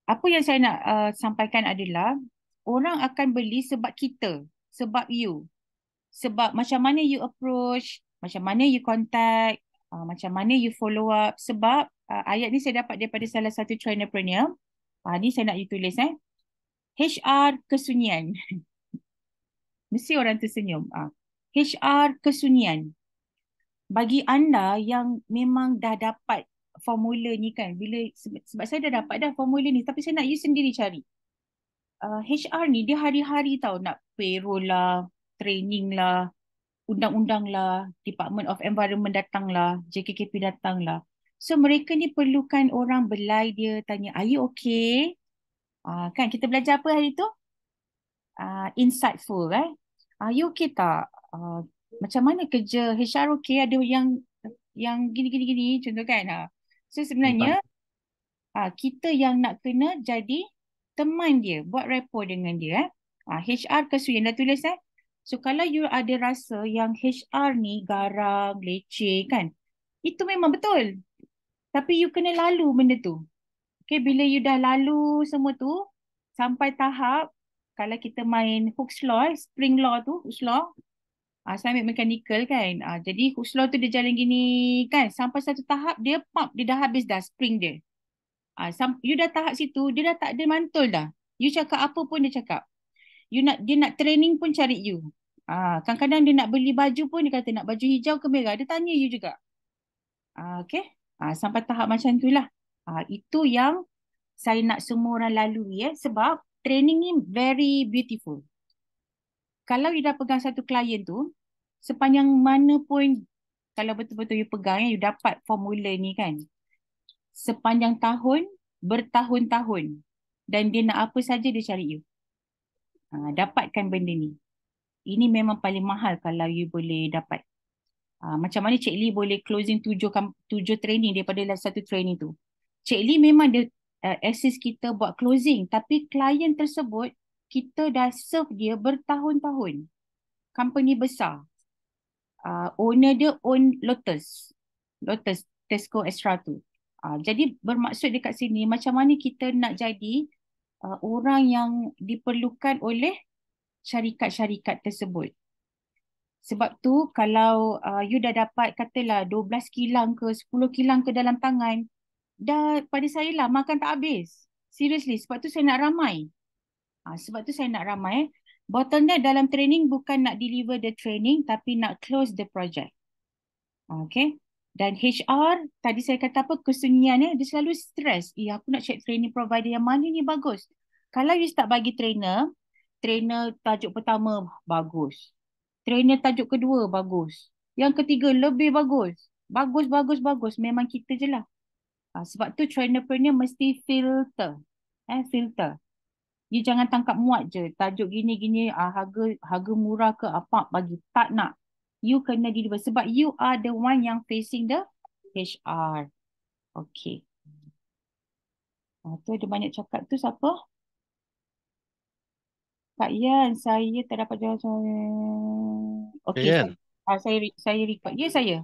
Apa yang saya nak sampaikan adalah orang akan beli sebab kita, sebab you, sebab macam mana you approach, macam mana you contact, macam mana you follow up. Sebab ayat ni saya dapat daripada salah satu trainerpreneur. Ni saya nak you tulis HR kesunyian. Mesti orang tersenyum. HR kesunyian. Bagi anda yang memang dah dapat formula ni kan, sebab saya dah dapat dah formula ni, tapi saya nak you sendiri cari. HR ni dia hari-hari tahu nak payroll lah, training lah, undang-undang lah, Department of Environment datang lah, JKKP datang lah. So mereka ni perlukan orang belai dia tanya, are you okay? Kan kita belajar apa hari tu? Insightful you okay tak? Macam mana kerja HR okay? Ada yang gini-gini contoh kan. So sebenarnya kita yang nak kena jadi teman dia, buat rapport dengan dia. HR kesunyian dah tulis So kalau you ada rasa yang HR ni garang, leceh kan, itu memang betul. Tapi you kena lalu benda tu. Okay, bila you dah lalu semua tu, sampai tahap, kalau kita main Hooke's Law, Spring Law tu, Hooke's Law, saya ambil mechanical kan. Jadi Hooke's Law tu dia jalan gini kan, sampai satu tahap dia pump, dia dah habis dah spring dia. You dah tahap situ, dia dah tak ada mantul dah. You cakap apa pun dia cakap. Dia nak training pun cari you. Kadang-kadang dia nak beli baju pun dia kata nak baju hijau ke merah. Dia tanya you juga. Okay. Sampai tahap macam tu lah. Itu yang saya nak semua orang lalui sebab training ni very beautiful. Kalau you dah pegang satu klien tu, sepanjang mana pun, kalau betul-betul you pegang, you dapat formula ni kan, sepanjang tahun, bertahun-tahun, dan dia nak apa saja dia cari you. Dapatkan benda ni. Ini memang paling mahal kalau you boleh dapat. Macam mana Cik Lee boleh closing 7 training daripada satu training tu. Cik Lee memang dia assist kita buat closing, tapi klien tersebut kita dah serve dia bertahun-tahun. Company besar. Owner dia own Lotus Tesco Extra tu. Jadi bermaksud dekat sini macam mana kita nak jadi orang yang diperlukan oleh syarikat-syarikat tersebut. Sebab tu kalau you dah dapat katalah 12 kilang ke 10 kilang ke dalam tangan, dah pada saya lah makan tak habis. Seriously, sebab tu saya nak ramai. Bottleneck dalam training bukan nak deliver the training tapi nak close the project. Okay. Dan HR, tadi saya kata apa, kesunyian dia selalu stress. Aku nak check training provider yang mana ni bagus. Kalau you start bagi trainer tajuk pertama bagus. Trainer tajuk kedua bagus. Yang ketiga lebih bagus. Bagus. Memang kita je lah. Sebab tu trainerpreneur mesti filter. Filter. You jangan tangkap muat je. Tajuk gini-gini, harga murah ke apa bagi. Tak nak. You kena deliver. Sebab you are the one yang facing the HR. Okay. Tu ada banyak cakap tu siapa? Kak Yan, saya tak dapat jawab soalan. Okay, Yan, saya record. Ya, saya.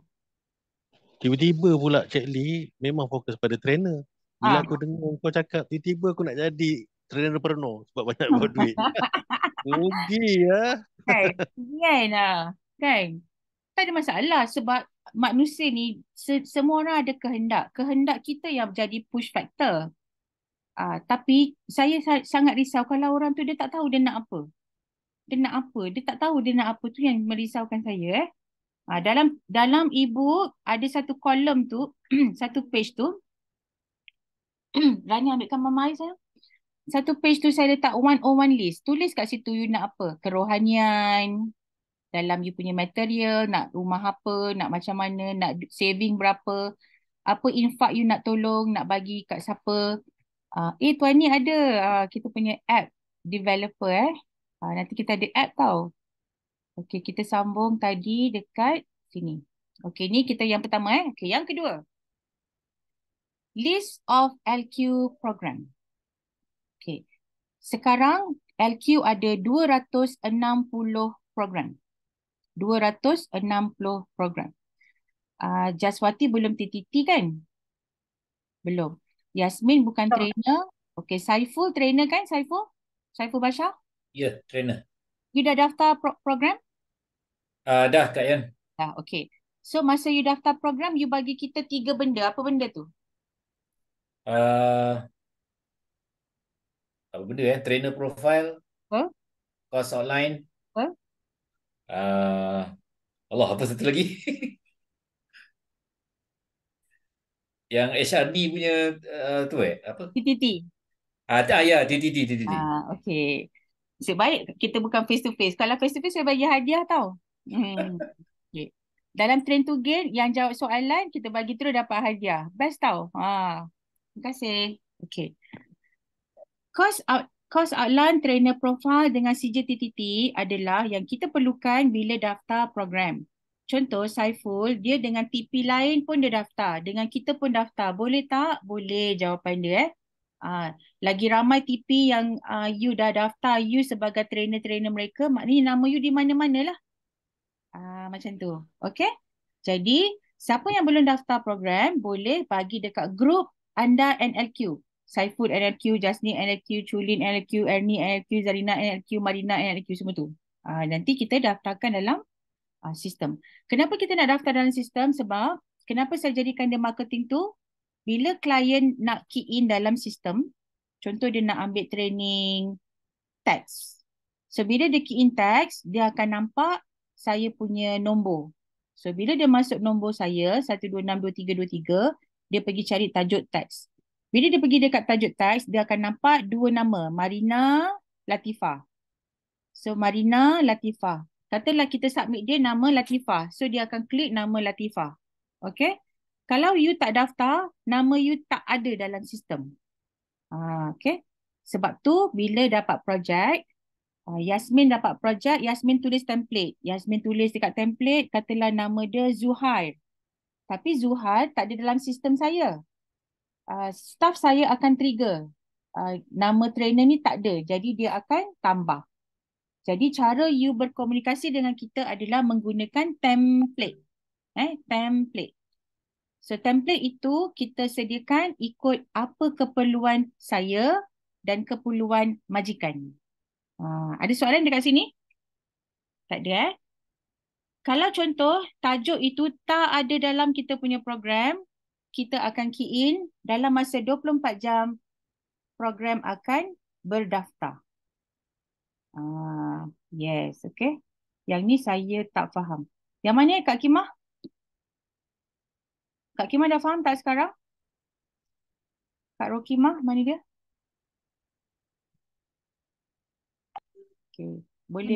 tiba-tiba pula Cik Lee memang fokus pada trainer. Bila Ah. aku dengar kau cakap, tiba-tiba aku nak jadi trainer penuh sebab banyak buat duit. Rugi ya. Kan? Tak ada masalah sebab manusia ni semua orang ada kehendak. Kehendak kita yang jadi push factor. Tapi saya sangat risau kalau orang tu dia tak tahu dia nak apa. Dia tak tahu dia nak apa, tu yang merisaukan saya. Dalam e-book ada satu kolom tu, satu page tu. Rani ambilkan mama air saya. Satu page tu saya letak 101 list. Tulis kat situ you nak apa. Kerohanian, dalam you punya material, nak rumah apa, nak macam mana, nak saving berapa, apa infak you nak tolong, nak bagi kat siapa. Tuan ni ada kita punya app developer nanti kita ada app tau. Okey, kita sambung tadi dekat sini. Okey, ni kita yang pertama Okey, yang kedua. List of LQ program. Sekarang LQ ada 260 program. 260 program. Jaswati belum TTT kan? Belum. Yasmin bukan trainer. Okey, Saiful trainer kan Saiful? Saiful Bashar? Ya, trainer. You dah daftar program? Dah Kak Yan. Dah, okey. So masa you daftar program, you bagi kita 3 benda. Apa benda tu? Uh, Apa benda trainer profile, Huh? course outline. Huh? Allah, apa satu lagi? Yang HRD punya tu apa? TTT. Ya, TTT. Okey. Nasib baik kita bukan face to face. Kalau face to face saya bagi hadiah tau. Okay. Dalam train to gain yang jawab soalan kita bagi terus dapat hadiah. Best tau. Terima kasih. Okay. Course outline trainer profile dengan CJTTT adalah yang kita perlukan bila daftar program. Contoh Saiful, dia dengan TP lain pun dia daftar. Dengan kita pun daftar. Boleh tak? Boleh jawapan dia. Lagi ramai TP yang you dah daftar, you sebagai trainer-trainer mereka, maknanya nama you di mana-mana lah. Macam tu. Okay? Jadi, siapa yang belum daftar program, boleh bagi dekat grup anda NLQ. Saiful NLQ, Jasni NLQ, Chulin NLQ, Ernie NLQ, Zarina NLQ, Marina NLQ, semua tu. Nanti kita daftarkan dalam sistem. Kenapa kita nak daftar dalam sistem? Sebab, kenapa saya jadikan dia marketing tu? Bila klien nak key in dalam sistem, contoh dia nak ambil training tax. So, bila dia key in tax, dia akan nampak saya punya nombor. So, bila dia masuk nombor saya, 1262323, dia pergi cari tajuk tax. Bila dia pergi dekat tajuk tax, dia akan nampak 2 nama, Marina, Latifah. So, Marina, Latifah. Katalah kita submit dia nama Latifah. So, dia akan klik nama Latifah. Okay? Kalau you tak daftar, nama you tak ada dalam sistem. Okay? Sebab tu, bila dapat projek, Yasmin dapat projek, Yasmin tulis template. Yasmin tulis dekat template, katalah nama dia Zuhair. Tapi Zuhair tak ada dalam sistem saya. Staff saya akan trigger. Nama trainer ni tak ada. Jadi dia akan tambah. Jadi cara you berkomunikasi dengan kita adalah menggunakan template. Template. So template itu kita sediakan ikut apa keperluan saya dan keperluan majikan. Ada soalan dekat sini? Tak ada Kalau contoh tajuk itu tak ada dalam kita punya program, kita akan key in dalam masa 24 jam program akan berdaftar. Yes, okay. Yang ni saya tak faham. Yang mana Kak Kimah? Kak Kimah dah faham tak sekarang? Kak Rokimah, mana dia? Okay. Boleh.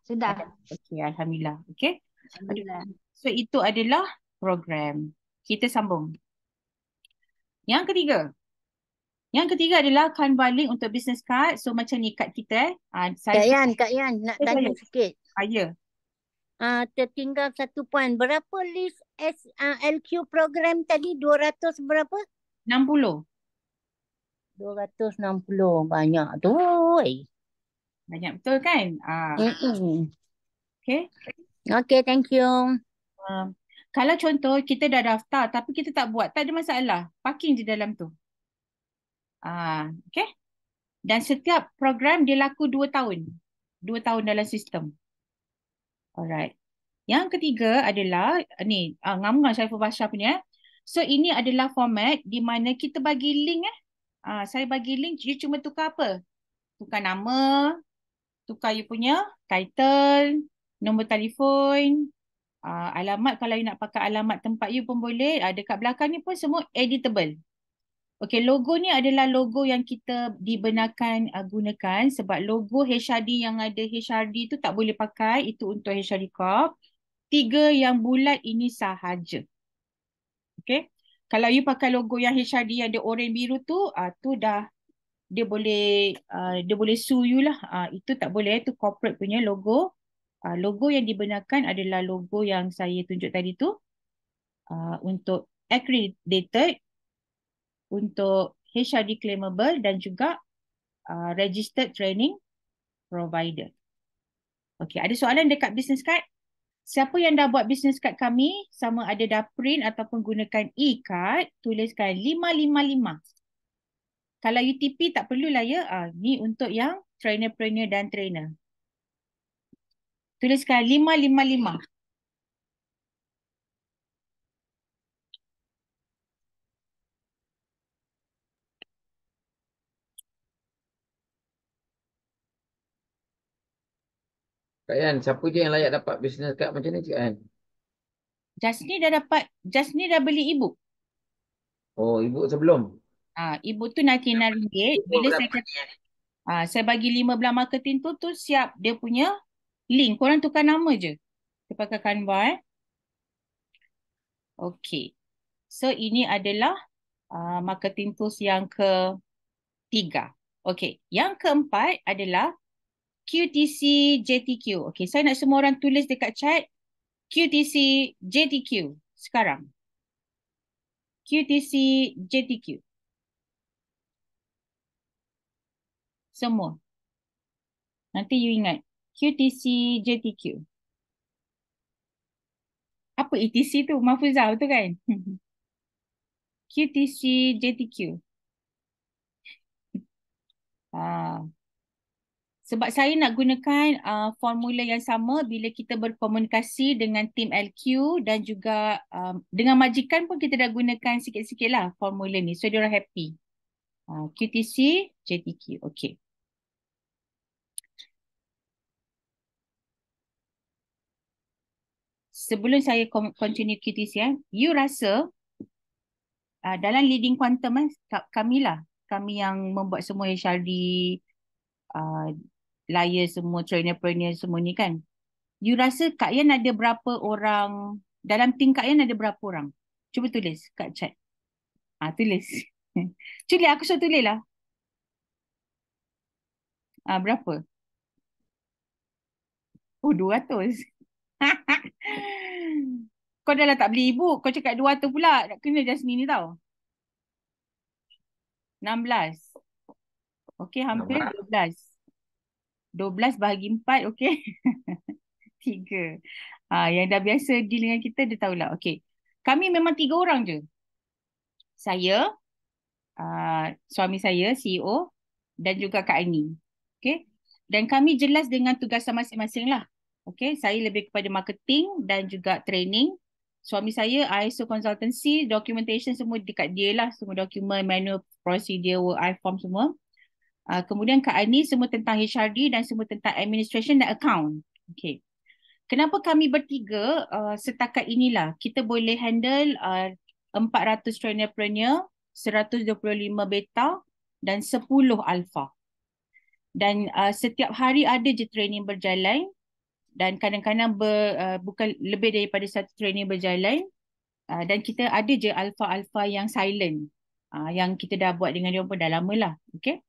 Sudah. Okay, Alhamdulillah. Okay. Alhamdulillah. So, itu adalah program. Kita sambung. Yang ketiga. Yang ketiga adalah Canva link untuk business card. So, macam ni kad kita. Kak Yan, nak tanya sikit. Ya. Tertinggal satu poin. Berapa list LQ program tadi? 200 berapa? 60. 260. Banyak tu. Banyak betul kan? Okay. Okay, thank you. Kalau contoh kita dah daftar tapi kita tak buat, tak ada masalah. Parking di dalam tu. Okay. Dan setiap program dia laku 2 tahun. 2 tahun dalam sistem. Alright. Yang ketiga adalah, ni, ngam-ngam Saiful Bashar punya. So, ini adalah format di mana kita bagi link. Saya bagi link, you cuma tukar apa? Tukar nama, tukar you punya title, nombor telefon, alamat. Kalau you nak pakai alamat tempat you pun boleh. Dekat belakang ni pun semua editable. Okey, logo ni adalah logo yang kita dibenarkan gunakan sebab logo HRD yang ada HRD tu tak boleh pakai. Itu untuk HRD Corp. 3 yang bulat ini sahaja. Okey. Kalau you pakai logo yang HRD yang ada oren biru tu, tu dah dia boleh sue you lah. Itu tak boleh. Itu corporate punya logo. Logo yang dibenarkan adalah logo yang saya tunjuk tadi tu. Untuk accredited, untuk HRD claimable dan juga registered training provider. Okey, ada soalan dekat business card? Siapa yang dah buat business card kami, sama ada dah print ataupun gunakan e-card, tuliskan 555. Kalau UTP tak perlulah ya. Ni untuk yang trainer-trainer dan trainer. Tuliskan 555. Kak Yan, siapa je yang layak dapat business card macam ni, Cik Yan? Just ni dah beli e-book. Oh, ibu sebelum. E-book tu RM99. Bila saya kata, saya bagi 15 marketing tu siap dia punya link. Korang tukar nama je. Kita pakai Canva Okey. So ini adalah marketing tools yang ketiga. Okey. Yang keempat adalah QTC JTQ. Okey, saya nak semua orang tulis dekat chat QTC JTQ sekarang. QTC JTQ. Semua. Nanti you ingat. QTC JTQ. Apa ETC tu? Mahfuzah tu kan? QTC JTQ. Sebab saya nak gunakan formula yang sama bila kita berkomunikasi dengan tim LQ dan juga dengan majikan pun kita dah gunakan sikit-sikit lah formula ni. So, diorang happy. QTC, JTQ. Okay. Sebelum saya continue QTC, you rasa dalam leading quantum kami yang membuat semua HRD, layer semua, trainer-trainer semua ni kan. You rasa Kak Yan ada berapa orang, dalam tim Kak Yan ada berapa orang? Cuba tulis kat chat. Tulis. Cuba aku suruh tulis lah. Berapa? Oh, 200. Kau dah lah tak beli e-book. Kau cakap 200 pula. Nak kena Jasmine ni tau. 16. Okey, hampir 12. 12 bahagi 4, okey. 3. Yang dah biasa deal dengan kita, dia tahulah. Okey. Kami memang 3 orang je. Saya, suami saya, CEO, dan juga Kak Ani. Okey. Dan kami jelas dengan tugasan masing-masing lah. Okey. Saya lebih kepada marketing dan juga training. Suami saya, ISO consultancy, documentation semua dekat dia lah. Semua dokumen, manual, procedure, I-form semua. Kemudian Kak Ani semua tentang HRD dan semua tentang administration dan account. Okay. Kenapa kami bertiga setakat inilah kita boleh handle 400 trainer-trainer, 125 beta dan 10 alpha. Dan setiap hari ada je training berjalan dan kadang-kadang bukan lebih daripada satu training berjalan dan kita ada je alpha-alpha yang silent yang kita dah buat dengan dia pun dah lama lah. Okay.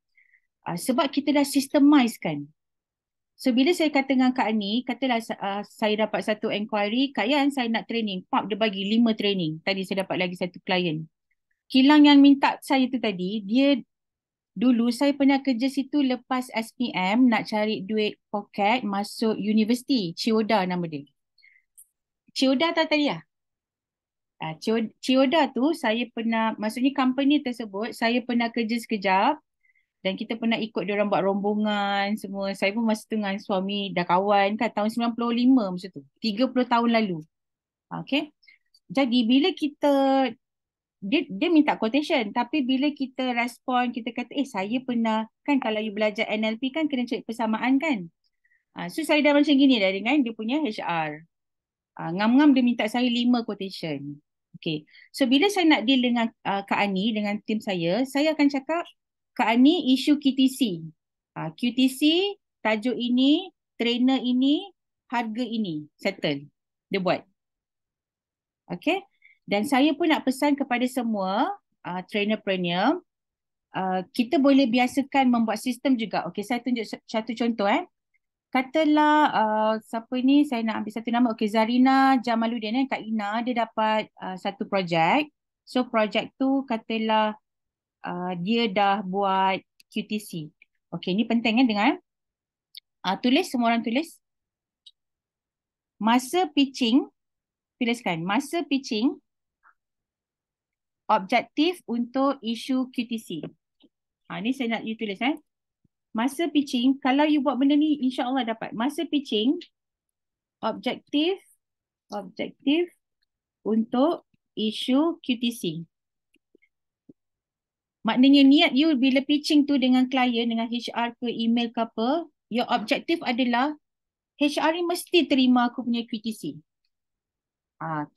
Sebab kita dah systemize-kan. So, bila saya kata dengan Kak Ani, katalah saya dapat satu inquiry, Kak Yan, saya nak training. Pak, dia bagi 5 training. Tadi saya dapat lagi satu klien. Kilang yang minta saya tu tadi, dia dulu saya pernah kerja situ lepas SPM, nak cari duit poket masuk universiti. Chioda nama dia. Chioda tahu tadi lah? Chioda tu saya pernah, maksudnya company tersebut, saya pernah kerja sekejap. Dan kita pernah ikut diorang buat rombongan semua. Saya pun masa tu dengan suami dah kawan kan. Tahun 95 masa tu. 30 tahun lalu. Okay. Jadi bila kita, dia minta quotation. Tapi bila kita respon, kita kata, saya pernah, kan kalau you belajar NLP kan kena cari persamaan kan. So saya dah macam gini dah dengan dia punya HR. Ngam-ngam dia minta saya 5 quotation. Okay. So bila saya nak deal dengan Kak Ani, dengan tim saya akan cakap, Kak Ani, isu QTC. QTC, tajuk ini, trainer ini, harga ini. Settle. Dia buat. Okay. Dan saya pun nak pesan kepada semua trainer-trainer, kita boleh biasakan membuat sistem juga. Okay, saya tunjuk satu contoh. Katalah, siapa ni, saya nak ambil satu nama. Okay, Zarina Jamaluddin, Kak Ina, dia dapat satu projek. So, projek tu katalah, dia dah buat QTC. Okey, ni penting dengar. Tulis, semua orang tulis. Masa pitching, tuliskan. Masa pitching, objektif untuk isu QTC. Ni saya nak you tulis. Masa pitching, kalau you buat benda ni, insya-Allah dapat. Masa pitching, objektif untuk isu QTC. Maknanya niat you bila pitching tu dengan klien, dengan HR ke email ke apa, your objektif adalah HR ni mesti terima aku punya QTC.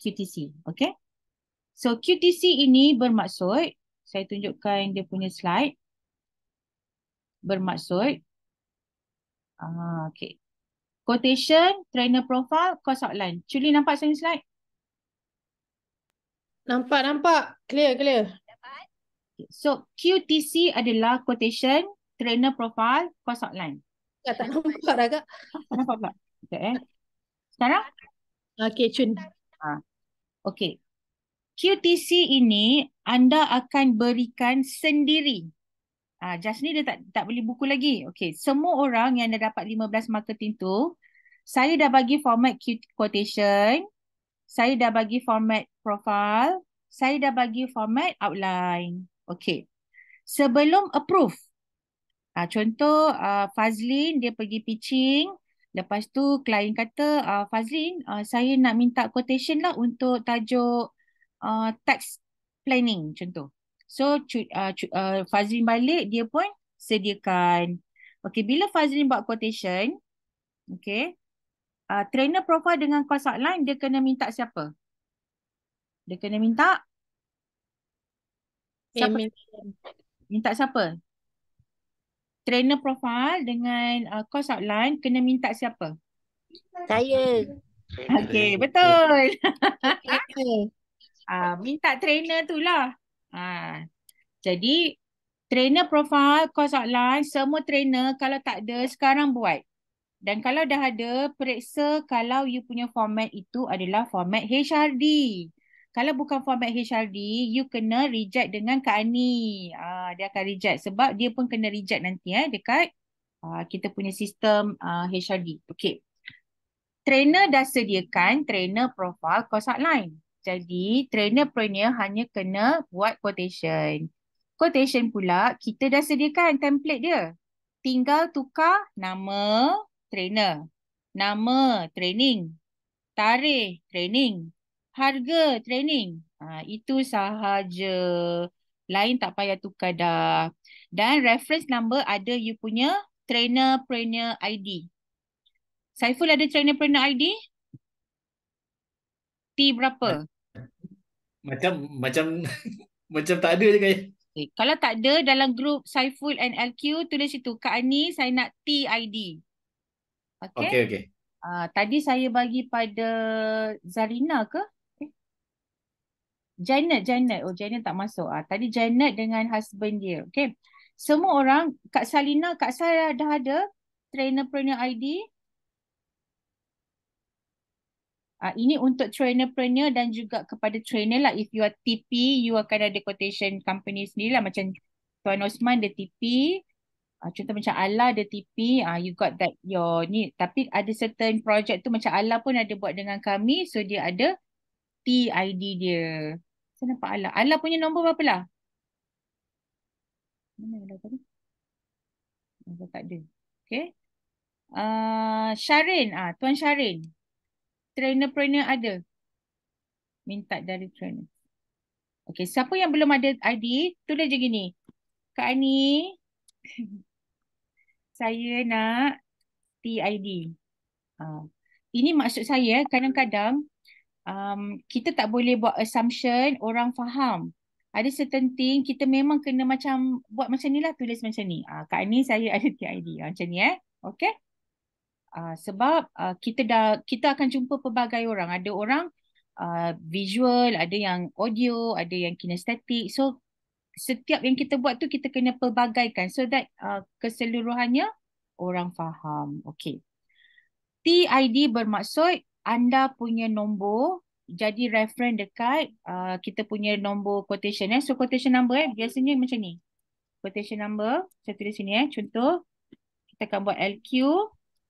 QTC, okay? So QTC ini bermaksud, saya tunjukkan dia punya slide. Bermaksud, okay. Quotation, trainer profile, course outline. Culi nampak saya slide? Nampak. Clear. So QTC adalah quotation, trainer profile, course outline. Tak nampak dah Kak. Nampak pula? Okay, Sekarang? Okay, Cun. Okay. QTC ini anda akan berikan sendiri. Just ni dia tak beli buku lagi. Okay. Semua orang yang dah dapat 15 marketing tu, saya dah bagi format quotation, saya dah bagi format profile, saya dah bagi format outline. Okay. Sebelum approve, contoh Fazlin dia pergi pitching, lepas tu klien kata, Fazlin saya nak minta quotation lah untuk tajuk tax planning contoh. So Fazlin balik, dia pun sediakan. Okay, bila Fazlin buat quotation, okay, trainer profile dengan course outline dia kena minta siapa? Dia kena minta siapa? Minta siapa? Trainer profile dengan course outline kena minta siapa? Saya. Okay, betul. Minta trainer tu lah. Jadi, trainer profile, course outline, semua trainer kalau tak ada, sekarang buat. Dan kalau dah ada, periksa kalau you punya format itu adalah format HRD. Kalau bukan format HRD, you kena reject dengan Kak Ani. Dia akan reject sebab dia pun kena reject nanti dekat kita punya sistem HRD. Okay. Trainer dah sediakan trainer profile course outline. Jadi, trainer-trainer hanya kena buat quotation. Quotation pula, kita dah sediakan template dia. Tinggal tukar nama trainer, nama training, tarikh training, harga training. Itu sahaja. Lain tak payah tukar dah. Dan reference number ada you punya trainer-trainer ID. Saiful ada trainer-trainer ID? T berapa? Macam tak ada je kan. Okay. Kalau tak ada dalam grup Saiful and LQ, tulis itu. Kak Ani, saya nak TID. Okay? Okay. Tadi saya bagi pada Zarina ke? Janet. Oh, Janet tak masuk. Tadi Janet dengan husband dia. Okay. Semua orang, Kak Salina, Kak Sarah dah ada trainer-trainer ID. Ini untuk trainer-trainer dan juga kepada trainer lah. If you are TP, you akan ada quotation company sendiri lah. Macam Tuan Osman dia TP. Contoh macam Ala dia TP. You got that your ni. Tapi ada certain project tu macam Ala pun ada buat dengan kami. So dia ada TID dia. Saya nampak Ala. Ala punya nombor berapa lah? Mana Ala tadi? Tak ada. Okay. Sharin. Tuan Sharin. Trainer-trainer ada. Minta dari trainer. Okay, siapa yang belum ada ID, tulis je gini. Kak Ani, saya nak TID. Ini maksud saya, kadang-kadang kita tak boleh buat assumption orang faham. Ada certain thing, kita memang kena macam buat macam ni lah, tulis macam ni. Kak Ani, saya ada TID. Macam ni Okay? Sebab kita akan jumpa pelbagai orang. Ada orang visual, ada yang audio, ada yang kinestetik. So setiap yang kita buat tu kita kena pelbagaikan so that keseluruhannya orang faham. Okay. TID bermaksud anda punya nombor jadi reference dekat kita punya nombor quotation. So quotation number biasanya macam ni. quotation number. Saya tulis sini contoh. Kita akan buat LQ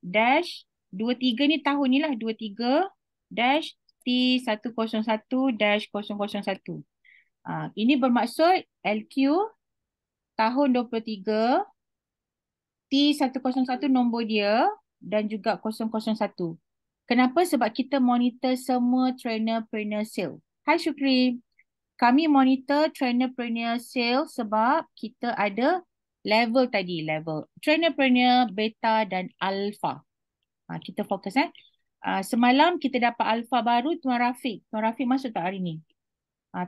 dash 23 ni tahun ni lah. 23 dash T101 dash 001. Ini bermaksud LQ tahun 23, T101 nombor dia dan juga 001. Kenapa? Sebab kita monitor semua trainer-preneur sale. Hai Syukri. Kami monitor trainer-preneur sale sebab kita ada level tadi. Level trainer-preneur, beta dan alpha. Kita fokus. Semalam kita dapat alpha baru Tuan Rafiq. Tuan Rafiq masuk tak hari ni?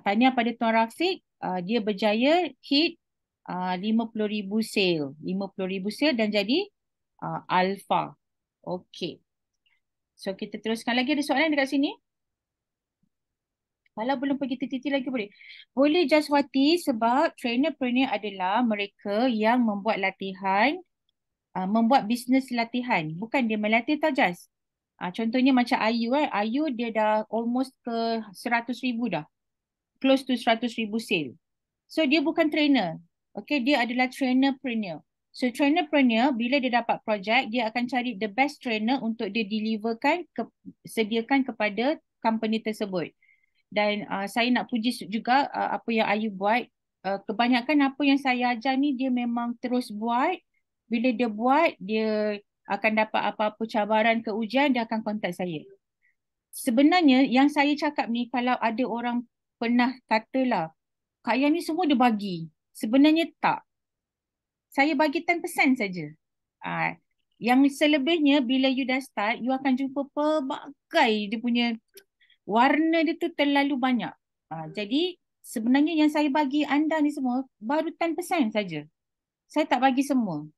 Tanya pada Tuan Rafiq. Dia berjaya hit 50,000 sale. 50,000 sale dan jadi alpha. Okey. So kita teruskan lagi. Ada soalan dekat sini? Kalau belum pergi titi lagi boleh. Boleh Jaswati sebab trainer-preneur adalah mereka yang membuat latihan, membuat bisnes latihan. Bukan dia melatih tau Jas. Contohnya macam Ayu. Ayu dia dah almost ke 100,000 dah. Close to 100,000 sale. So dia bukan trainer. Okay, dia adalah trainer-preneur. So trainer-preneur bila dia dapat projek, dia akan cari the best trainer untuk dia deliverkan, sediakan kepada company tersebut. Dan saya nak puji juga apa yang Ayu buat. Kebanyakan apa yang saya ajar ni dia memang terus buat. Bila dia buat, dia akan dapat apa-apa cabaran ke ujian, dia akan kontak saya. Sebenarnya yang saya cakap ni kalau ada orang pernah katalah, Kak Yan ni semua dia bagi. Sebenarnya tak. Saya bagi 10% saja. Yang selebihnya bila you dah start, you akan jumpa pelbagai dia punya warna dia tu terlalu banyak. Jadi sebenarnya yang saya bagi anda ni semua baru 10% saja. Saya tak bagi semua.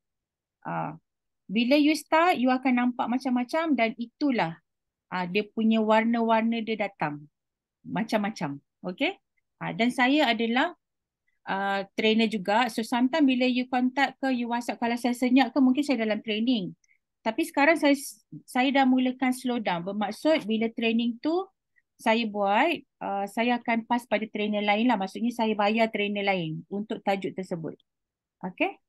Bila you start, you akan nampak macam-macam dan itulah dia punya warna-warna dia datang. Macam-macam. Okay? Dan saya adalah trainer juga. So sometimes bila you contact ke, you WhatsApp, kalau saya senyap ke mungkin saya dalam training. Tapi sekarang saya dah mulakan slow down. Bermaksud bila training tu saya buat, saya akan pass pada trainer lain lah. Maksudnya saya bayar trainer lain untuk tajuk tersebut. Okay?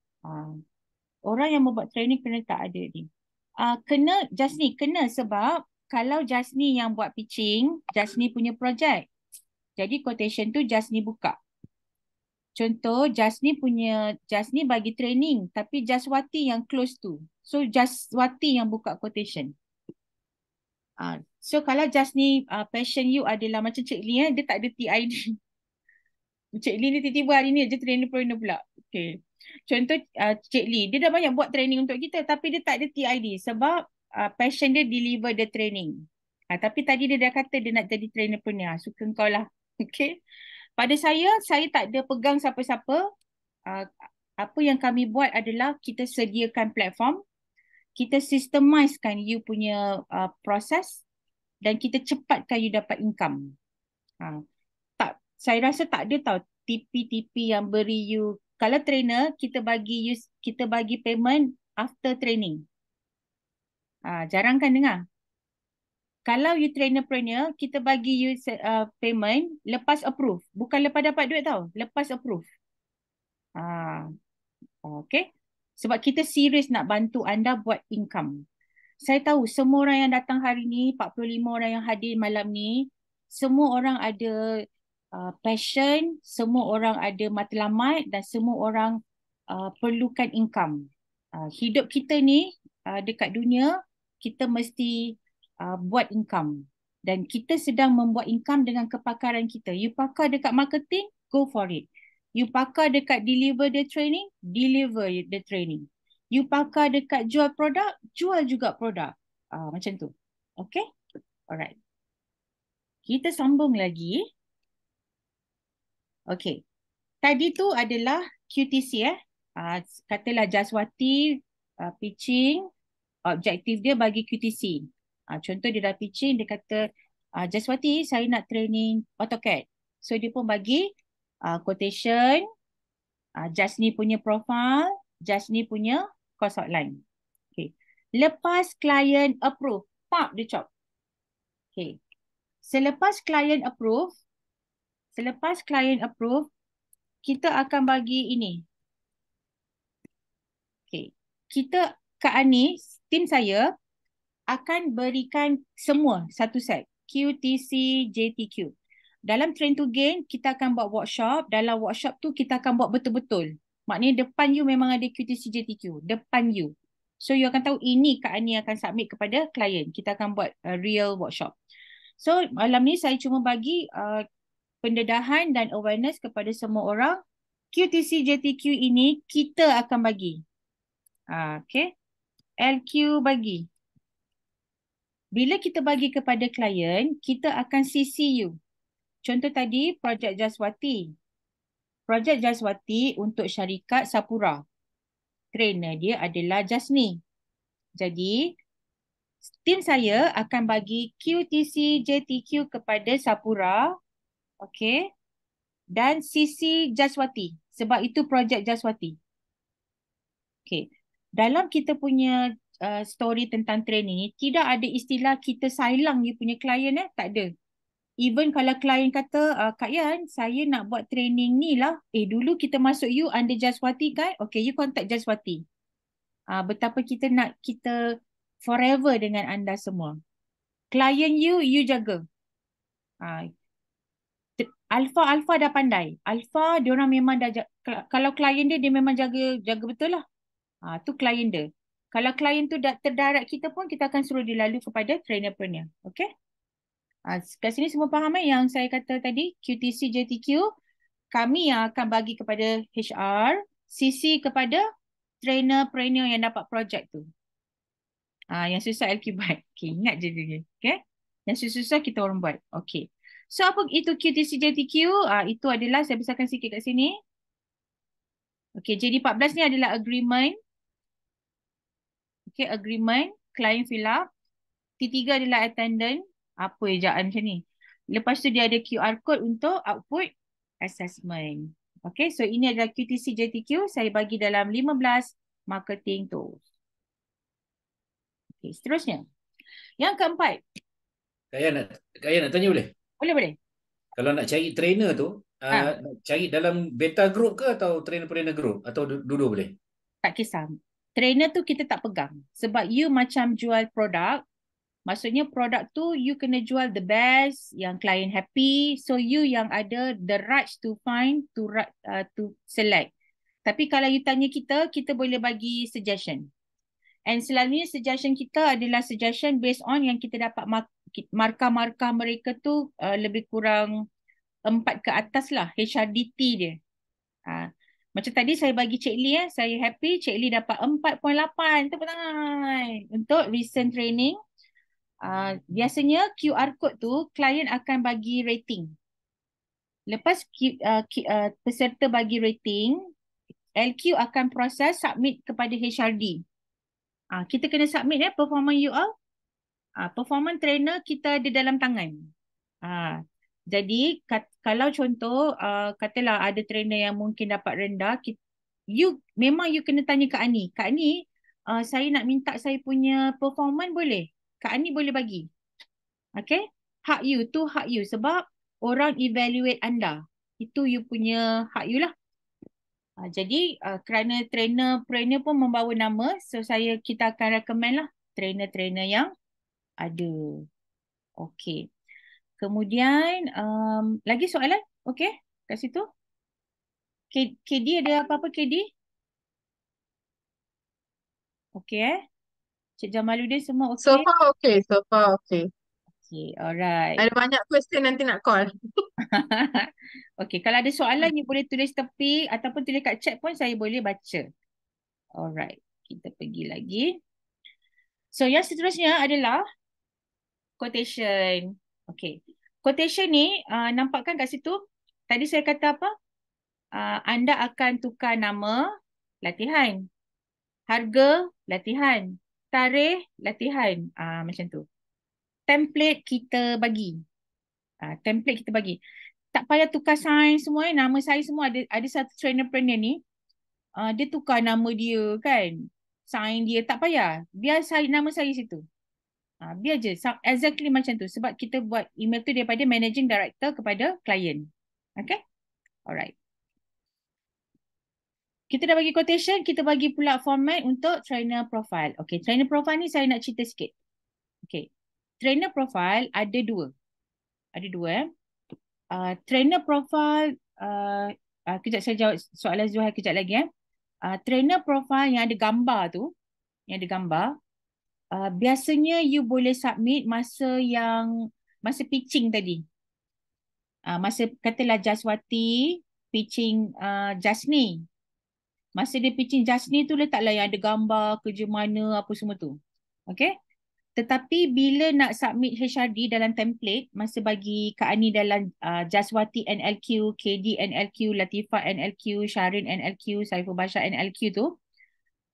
Orang yang membuat training kena tak ada ni. Kena, Jasni, kena sebab kalau Jasni yang buat pitching, Jasni punya projek. Jadi quotation tu Jasni buka. Contoh, Jasni bagi training tapi Jaswati yang close tu. So Jaswati yang buka quotation. So kalau Jasni passion you adalah macam Cik Lee, dia tak ada TID. Cik Lee ni tiba-tiba hari ni je trainer-preneur pula. Okay. Contoh Cik Lee, dia dah banyak buat training untuk kita tapi dia tak ada TID sebab passion dia deliver the training. Tapi tadi dia dah kata dia nak jadi trainer-preneur. Suka kau lah. Okay. Pada saya tak ada pegang siapa-siapa. Apa yang kami buat adalah kita sediakan platform, kita systemizekan you punya proses dan kita cepatkan you dapat income. Saya rasa tak ada tau TP yang beri you. Kalau trainer, kita bagi payment after training. Jarang kan dengar. Kalau you trainer-preneur, kita bagi you payment lepas approve. Bukan lepas dapat duit tau. Lepas approve. Okay. Sebab kita serius nak bantu anda buat income. Saya tahu semua orang yang datang hari ni, 45 orang yang hadir malam ni, semua orang ada passion, semua orang ada matlamat dan semua orang perlukan income. Hidup kita ni dekat dunia, kita mesti buat income. Dan kita sedang membuat income dengan kepakaran kita. You pakar dekat marketing, go for it. You pakar dekat deliver the training, deliver the training. You pakar dekat jual produk, jual juga produk. Macam tu. Okay? Alright. Kita sambung lagi. Okay. Tadi tu adalah QTC katalah Jaswati pitching, objektif dia bagi QTC. Contoh dia dah pitching, dia kata, Jaswati saya nak training AutoCAD. So dia pun bagi quotation, Jasni punya profile, Jasni punya cost outline. Okay. Lepas klien approve, dia chop. Okay. Selepas klien approve, kita akan bagi ini. Kak Ani, tim saya akan berikan semua satu set. QTC, JTQ. Dalam Train to Gain, kita akan buat workshop. Dalam workshop tu, kita akan buat betul-betul. Maknanya depan you memang ada QTC, JTQ. Depan you. So, you akan tahu ini Kak Ani akan submit kepada klien. Kita akan buat real workshop. So, malam ni saya cuma bagi pendedahan dan awareness kepada semua orang. QTC, JTQ ini kita akan bagi. Okay. LQ bagi. Bila kita bagi kepada klien, kita akan CC you. Contoh tadi, Projek Jaswati. Projek Jaswati untuk syarikat Sapura. Trainer dia adalah Jasni. Jadi, tim saya akan bagi QTC, JTQ kepada Sapura. Okay. Dan CC Jaswati. Sebab itu Projek Jaswati. Okay. Dalam kita punya story tentang training ni, tidak ada istilah kita silang you punya klien tak ada. Even kalau klien kata, Kak Yan, saya nak buat training ni lah. Dulu kita masuk you under Jaswati kan? Okay, you contact Jaswati. Betapa kita nak kita forever dengan anda semua. Klien you jaga. Alpha dah pandai. Alpha, diorang memang dah, kalau klien dia memang jaga betul lah. Tu klien dia. Kalau klien tu dah terdarat kita pun, kita akan suruh dia lalu kepada trainer-trainer. Okay? Kat sini semua faham yang saya kata tadi, QTC, JTQ, kami yang akan bagi kepada HR, CC kepada trainer-trainer yang dapat projek tu. Yang susah LQ buat. Okay, ingat je dia. Okay? Yang susah kita orang buat. Okay. So, apa itu QTC, JTQ? Itu adalah, saya besarkan sikit kat sini. Okay, JD14 ni adalah agreement. Okay, agreement, client fill up. T3 adalah attendant. Apa ejaan macam ni? Lepas tu dia ada QR code untuk output assessment. Okay, so ini adalah QTC JTQ. Saya bagi dalam 15 marketing tools. Okay, seterusnya. Yang keempat. Kak Yan nak tanya boleh? Boleh. Kalau nak cari trainer tu, nak cari dalam beta group ke atau trainer-trainer group? Atau dua-dua boleh? Tak kisah. Trainer tu kita tak pegang. Sebab you macam jual produk. Maksudnya produk tu you kena jual the best, yang klien happy. So you yang ada the rights to find, to select. Tapi kalau you tanya kita boleh bagi suggestion. And selalunya suggestion kita adalah suggestion based on yang kita dapat markah-markah mereka tu lebih kurang 4 ke atas lah HRDT dia. Macam tadi saya bagi Cik Lee, saya happy Cik Lee dapat 4.8. Tepuk tangan. Untuk recent training, biasanya QR code tu klien akan bagi rating. Lepas peserta bagi rating, LQ akan proses submit kepada HRD. Kita kena submit performance you all. Performance trainer kita ada dalam tangan. Jadi kalau contoh katalah ada trainer yang mungkin dapat rendah, memang you kena tanya Kak Ani. Kak Ani, saya nak minta saya punya performance boleh? Kak Ani boleh bagi. Okay? Hak you tu hak you sebab orang evaluate anda. Itu you punya hak you lah. Jadi kerana trainer pun membawa nama, so kita akan recommend lah trainer-trainer yang ada. Okay. Kemudian, lagi soalan? Okay, kat situ. KD ada apa-apa KD? Okay Cik Jamaluddin semua okay? So far okay. Okay, alright. Ada banyak question nanti nak call. Okay, kalau ada soalan you boleh tulis tepi ataupun tulis kat chat pun saya boleh baca. Alright, kita pergi lagi. So, yang seterusnya adalah quotation. Okay. Quotation ni nampakkan kat situ. Tadi saya kata apa? Anda akan tukar nama, latihan. Harga, latihan. Tarikh, latihan. Macam tu. Template kita bagi. Tak payah tukar sign semua. Nama saya semua ada satu trainer-trainer ni. Dia tukar nama dia kan. Sign dia. Tak payah. Biar nama saya situ. Biar je. Exactly macam tu. Sebab kita buat email tu daripada managing director kepada client. Okay? Alright. Kita dah bagi quotation, kita bagi pula format untuk trainer profile. Okay, trainer profile ni saya nak cerita sikit. Okay, trainer profile ada dua. Ada dua trainer profile, kejap saya jawab soalan Zuhair kejap lagi trainer profile yang ada gambar tu, yang ada gambar, biasanya you boleh submit masa pitching tadi. Masa katalah Jaswati pitching Jasni. Masa dia pitching Jasni tu letaklah yang ada gambar kerja mana apa semua tu. Okay. Tetapi bila nak submit HRD dalam template, masa bagi Kak Ani dalam Jaswati NLQ, KD NLQ, Latifah NLQ, Syarin NLQ, Saiful Bashar NLQ tu,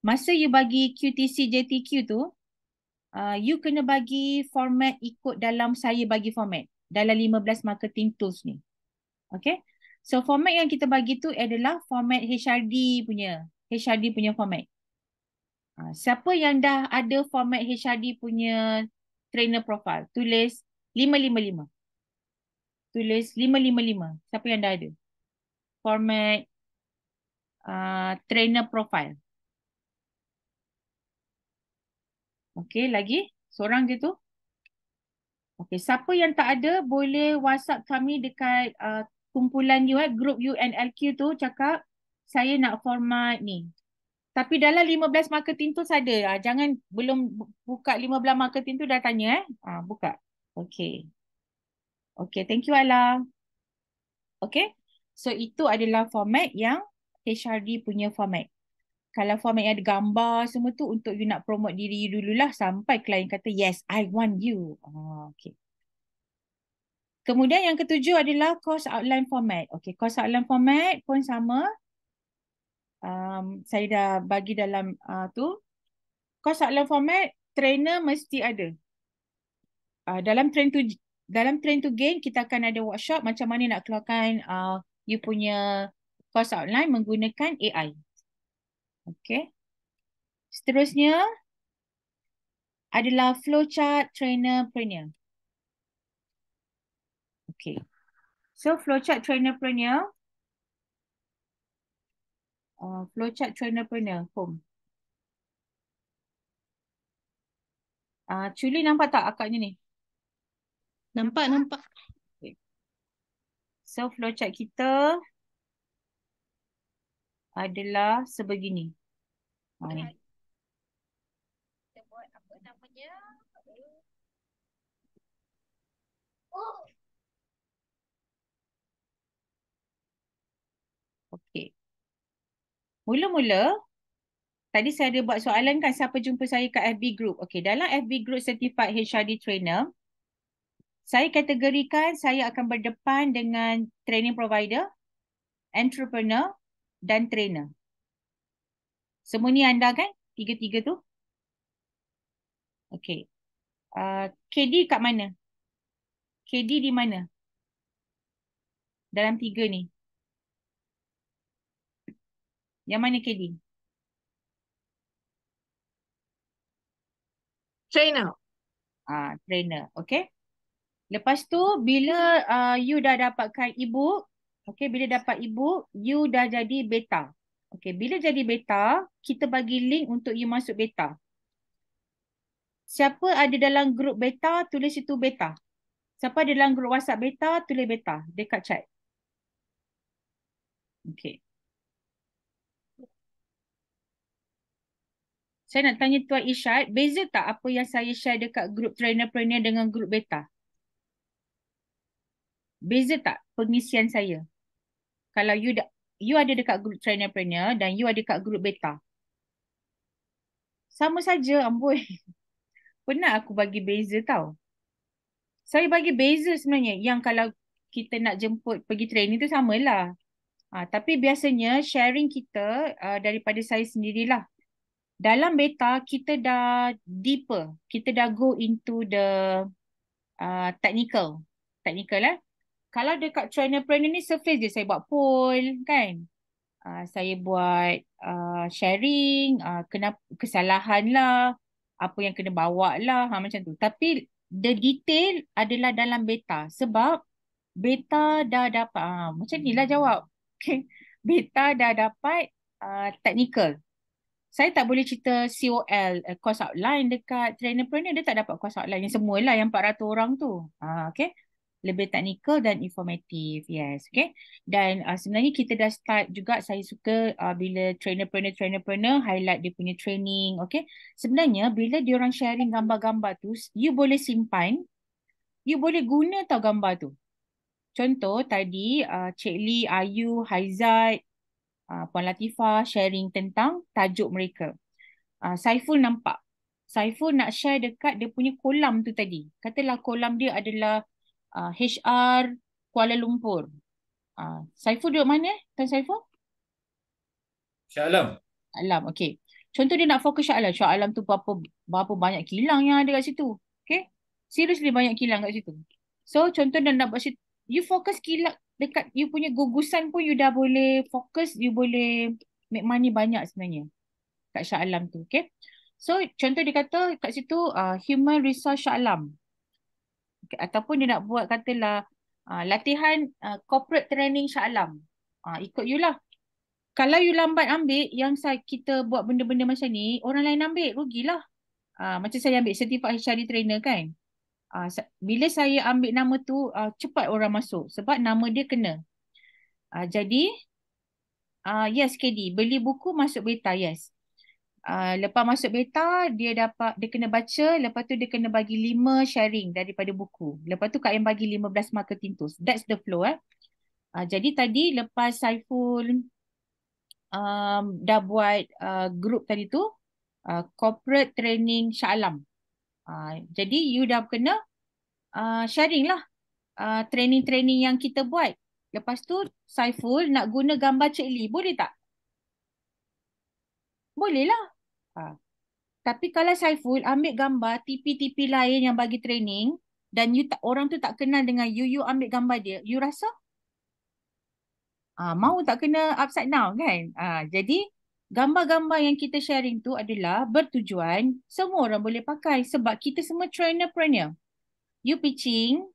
masa you bagi QTC JTQ tu, you kena bagi format ikut dalam saya bagi format dalam 15 marketing tools ni. Okay. So format yang kita bagi tu adalah format HRD punya format. Siapa yang dah ada format HRD punya trainer profile, tulis 555. Tulis 555. Siapa yang dah ada format trainer profile? Okey, lagi seorang je tu. Okey, siapa yang tak ada boleh WhatsApp kami dekat kumpulan you group you NLQ tu, cakap saya nak format ni. Tapi dalam 15 marketing tu ada. Jangan belum buka 15 marketing tu dah tanya buka. Okey. Okey, thank you Ala. Okey. So itu adalah format yang HRD punya format. Kalau format yang ada gambar semua tu untuk you nak promote diri you dululah sampai klien kata yes, I want you. Okey. Kemudian yang ketujuh adalah course outline format. Okey, course outline format pun sama. Saya dah bagi dalam tu. Course outline format, trainer mesti ada. Dalam train to gain, kita akan ada workshop macam mana nak keluarkan you punya course outline menggunakan AI. Okay. Seterusnya adalah flowchart trainerpreneur. Okay. So flowchart trainerpreneur. Flowchart trainerpreneur, home. Culi nampak tak akaknya ni? Nampak. Okay. So flowchart kita adalah sebegini. Ni. Kita buat apa namanya? Okey. Mula-mula, tadi saya ada buat soalan kan siapa jumpa saya kat FB Group. Okey, dalam FB Group Certified HRD Trainer, saya kategorikan saya akan berdepan dengan training provider, entrepreneur dan trainer. Semua ni anda kan? Tiga-tiga tu? Okey. KD kat mana? KD di mana? Dalam tiga ni. Yang mana KD? Trainer. Trainer. Okay. Lepas tu, bila you dah dapatkan ebook, okay, bila dapat ebook, you dah jadi beta. Okay, bila jadi beta, kita bagi link untuk you masuk beta. Siapa ada dalam grup beta, tulis itu beta. Siapa ada dalam grup WhatsApp beta, tulis beta dekat chat. Okay. Saya nak tanya Tuan Isyad, beza tak apa yang saya share dekat grup trainerpreneur dengan grup beta? Beza tak pengisian saya? Kalau you ada dekat grup trainerpreneur dan you ada dekat grup beta. Sama saja, amboi. Pernah aku bagi beza tau. Saya bagi beza sebenarnya. Yang kalau kita nak jemput pergi training tu samalah. Tapi biasanya sharing kita daripada saya sendirilah. Dalam beta, kita dah deeper. Kita dah go into the technical. Technical. Kalau dekat trainerpreneur ni surface je. Saya buat poll kan. Saya buat sharing. Kenapa kesalahan lah. Apa yang kena bawa lah. Macam tu. Tapi the detail adalah dalam beta. Sebab beta dah dapat. Macam ni lah jawab. Beta dah dapat technical. Saya tak boleh cerita COL, course outline dekat trainer-trainer, dia tak dapat course outline yang semualah yang 400 orang tu. Okay. Lebih technical dan informatif. Yes. Okay. Dan sebenarnya kita dah start juga, saya suka bila trainer-trainer highlight dia punya training. Okay. Sebenarnya bila diorang sharing gambar-gambar tu, you boleh simpan, you boleh guna tau gambar tu. Contoh tadi Cik Lee, Ayu, Haizat, Puan Latifah sharing tentang tajuk mereka. Saiful nampak. Saiful nak share dekat dia punya kolam tu tadi. Katalah kolam dia adalah HR Kuala Lumpur. Saiful duduk mana? Tuan Saiful? Shah Alam. Alam, okey. Contoh dia nak fokus Shah Alam. Shah Alam tu berapa banyak kilang yang ada kat situ. Okay? Seriously banyak kilang kat situ. So contoh dia nak buat situ. You fokus kilang dekat you punya gugusan pun you dah boleh fokus, you boleh make money banyak sebenarnya kat Shah Alam tu. Okay? So contoh dia kata kat situ human resource Shah Alam. Okay, ataupun dia nak buat katalah latihan corporate training Shah Alam. Ikut you lah. Kalau you lambat ambil, yang kita buat benda-benda macam ni, orang lain ambil, rugilah. Macam saya ambil certified HRD trainer kan. Bila saya ambil nama tu, cepat orang masuk. Sebab nama dia kena. Jadi, yes KD, beli buku masuk beta, yes. Lepas masuk beta, dia kena baca, lepas tu dia kena bagi 5 sharing daripada buku. Lepas tu Kak yang bagi 15 marketing tools. That's the flow. Jadi tadi lepas Saiful dah buat group tadi tu, corporate training Shah Alam. Jadi you dah kena sharing lah training-training yang kita buat. Lepas tu Saiful nak guna gambar Cik Lee, boleh tak? Boleh lah. Tapi kalau Saiful ambil gambar TP-TP lain yang bagi training dan orang tu tak kenal dengan you ambil gambar dia, you rasa? Mau tak kena upside down kan? Jadi gambar-gambar yang kita sharing tu adalah bertujuan semua orang boleh pakai sebab kita semua trainer-trainer. You pitching,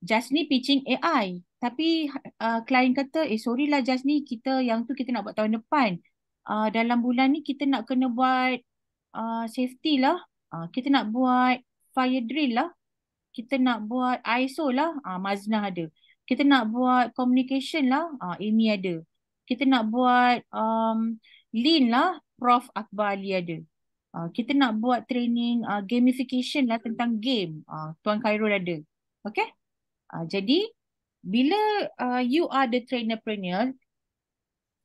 Jasni pitching AI. Tapi klien kata, sorry lah Jasni, kita yang tu kita nak buat tahun depan. Dalam bulan ni kita nak kena buat safety lah. Kita nak buat fire drill lah. Kita nak buat ISO lah. Maznah ada. Kita nak buat communication lah. Amy ada. Kita nak buat lean lah. Prof Akbar Ali ada. Kita nak buat training gamification lah tentang game. Tuan Khairul ada. Okay? Jadi, bila you are the trainer-preneur,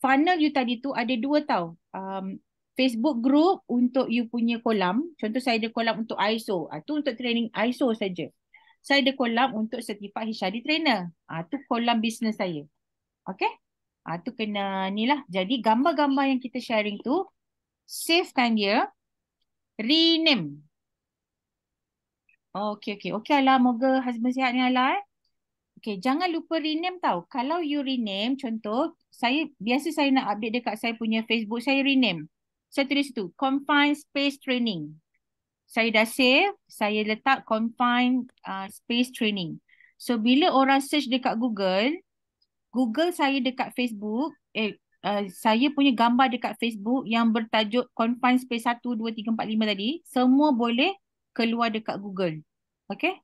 funnel you tadi tu ada 2 tau. Facebook group untuk you punya kolam. Contoh saya ada kolam untuk ISO. Tu untuk training ISO saja. Saya ada kolam untuk certified HRD trainer. Tu kolam bisnes saya. Okay? Tu kena ni lah. Jadi gambar-gambar yang kita sharing tu, savekan dia, rename. Okay. Okay Ala, moga husband sihat ni Ala. Okay, jangan lupa rename tau. Kalau you rename, contoh, biasa saya nak update dekat saya punya Facebook, saya rename. Saya tulis tu, Confine Space Training. Saya dah save, saya letak Confine Space Training. So, bila orang search dekat Google saya dekat Facebook, saya punya gambar dekat Facebook yang bertajuk Confine Space 1, 2, 3, 4, 5 tadi, semua boleh keluar dekat Google. Okay?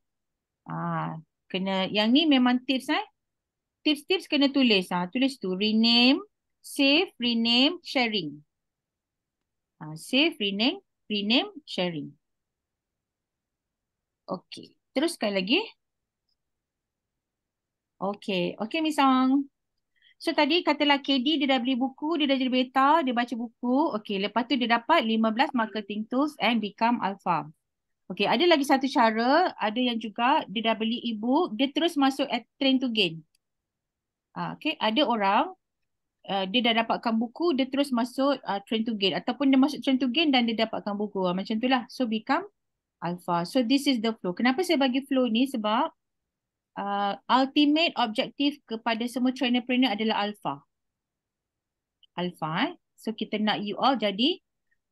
Kena, yang ni memang tips tips kena tulis. Tulis tu, rename, save, rename, sharing. Save, rename, sharing. Okay, terus sekali lagi. Okay, Miss Ong. So tadi katalah KD dia dah beli buku, dia dah jadi beta, dia baca buku. Okay, lepas tu dia dapat 15 marketing tools and become alpha. Okay, ada lagi satu cara, ada yang juga dia dah beli e-book, dia terus masuk at Train to Gain. Okay, ada orang dia dah dapatkan buku, dia terus masuk Train to Gain. Ataupun dia masuk Train to Gain dan dia dapatkan buku. Macam itulah. So, become alpha. So, this is the flow. Kenapa saya bagi flow ni? Sebab ultimate objective kepada semua trainer-trainer adalah alpha. Alpha. So, kita nak you all jadi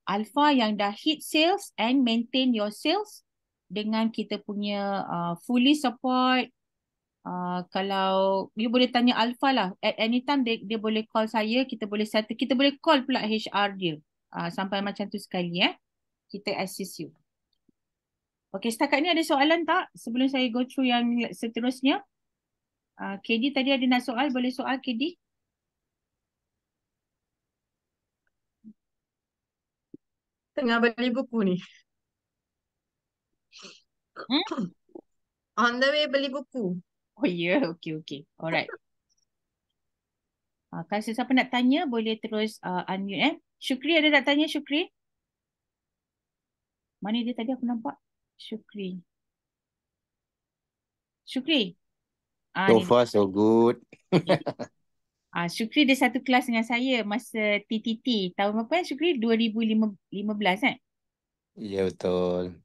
alpha yang dah hit sales and maintain your sales dengan kita punya fully support Kalau you boleh tanya Alfa lah. At any time dia boleh call saya. Kita boleh settle. Kita boleh call pula HR dia. Sampai macam tu sekali Kita assist you. Okay, setakat ni ada soalan tak? Sebelum saya go through yang seterusnya. KD tadi ada nak soal. Boleh soal KD? Tengah beli buku ni. On the way beli buku. Oh ya, okay. Alright. Kalau sesiapa nak tanya, boleh terus unmute Syukri ada nak tanya, Syukri? Mana dia tadi aku nampak? Syukri. Syukri. So Ni. far so good. Syukri dia satu kelas dengan saya masa TTT. Tahun berapa Syukri? 2015 Ya betul.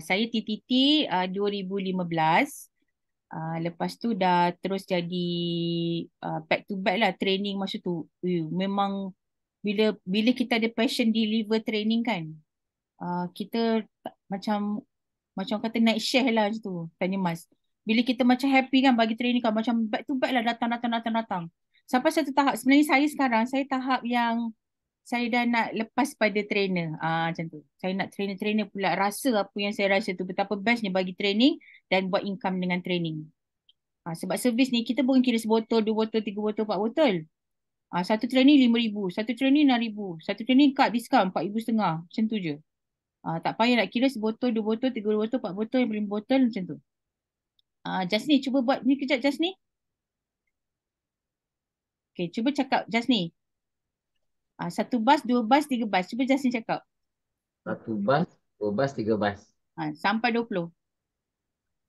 Saya TTT 2015. Lepas tu dah terus jadi back to back lah training masa tu. Memang bila kita ada passion deliver training kan. Kita macam kata naik share lah macam tu. Tanya Mas. Bila kita macam happy kan bagi training kan. Macam back to back lah datang. Sampai satu tahap. Sebenarnya saya sekarang, saya tahap yang saya dah nak lepas pada trainer. Macam tu. Saya nak trainer-trainer pula rasa apa yang saya rasa tu. Betapa bestnya bagi training dan buat income dengan training. Sebab servis ni kita bukan kira sebotol, 2 botol, 3 botol, 4 botol. Satu training RM5,000, satu training RM6,000, satu training kad diskaun RM4,500. Macam tu je. Tak payah nak kira sebotol, 2 botol, 3 botol, 4 botol, 5 botol macam tu. Jasni, cuba buat ni kejap Jasni. Okay, cuba cakap Jasni. 1 bas, 2 bas, 3 bas. Cuba Jasni cakap. 1 bas, 2 bas, 3 bas. Sampai 20.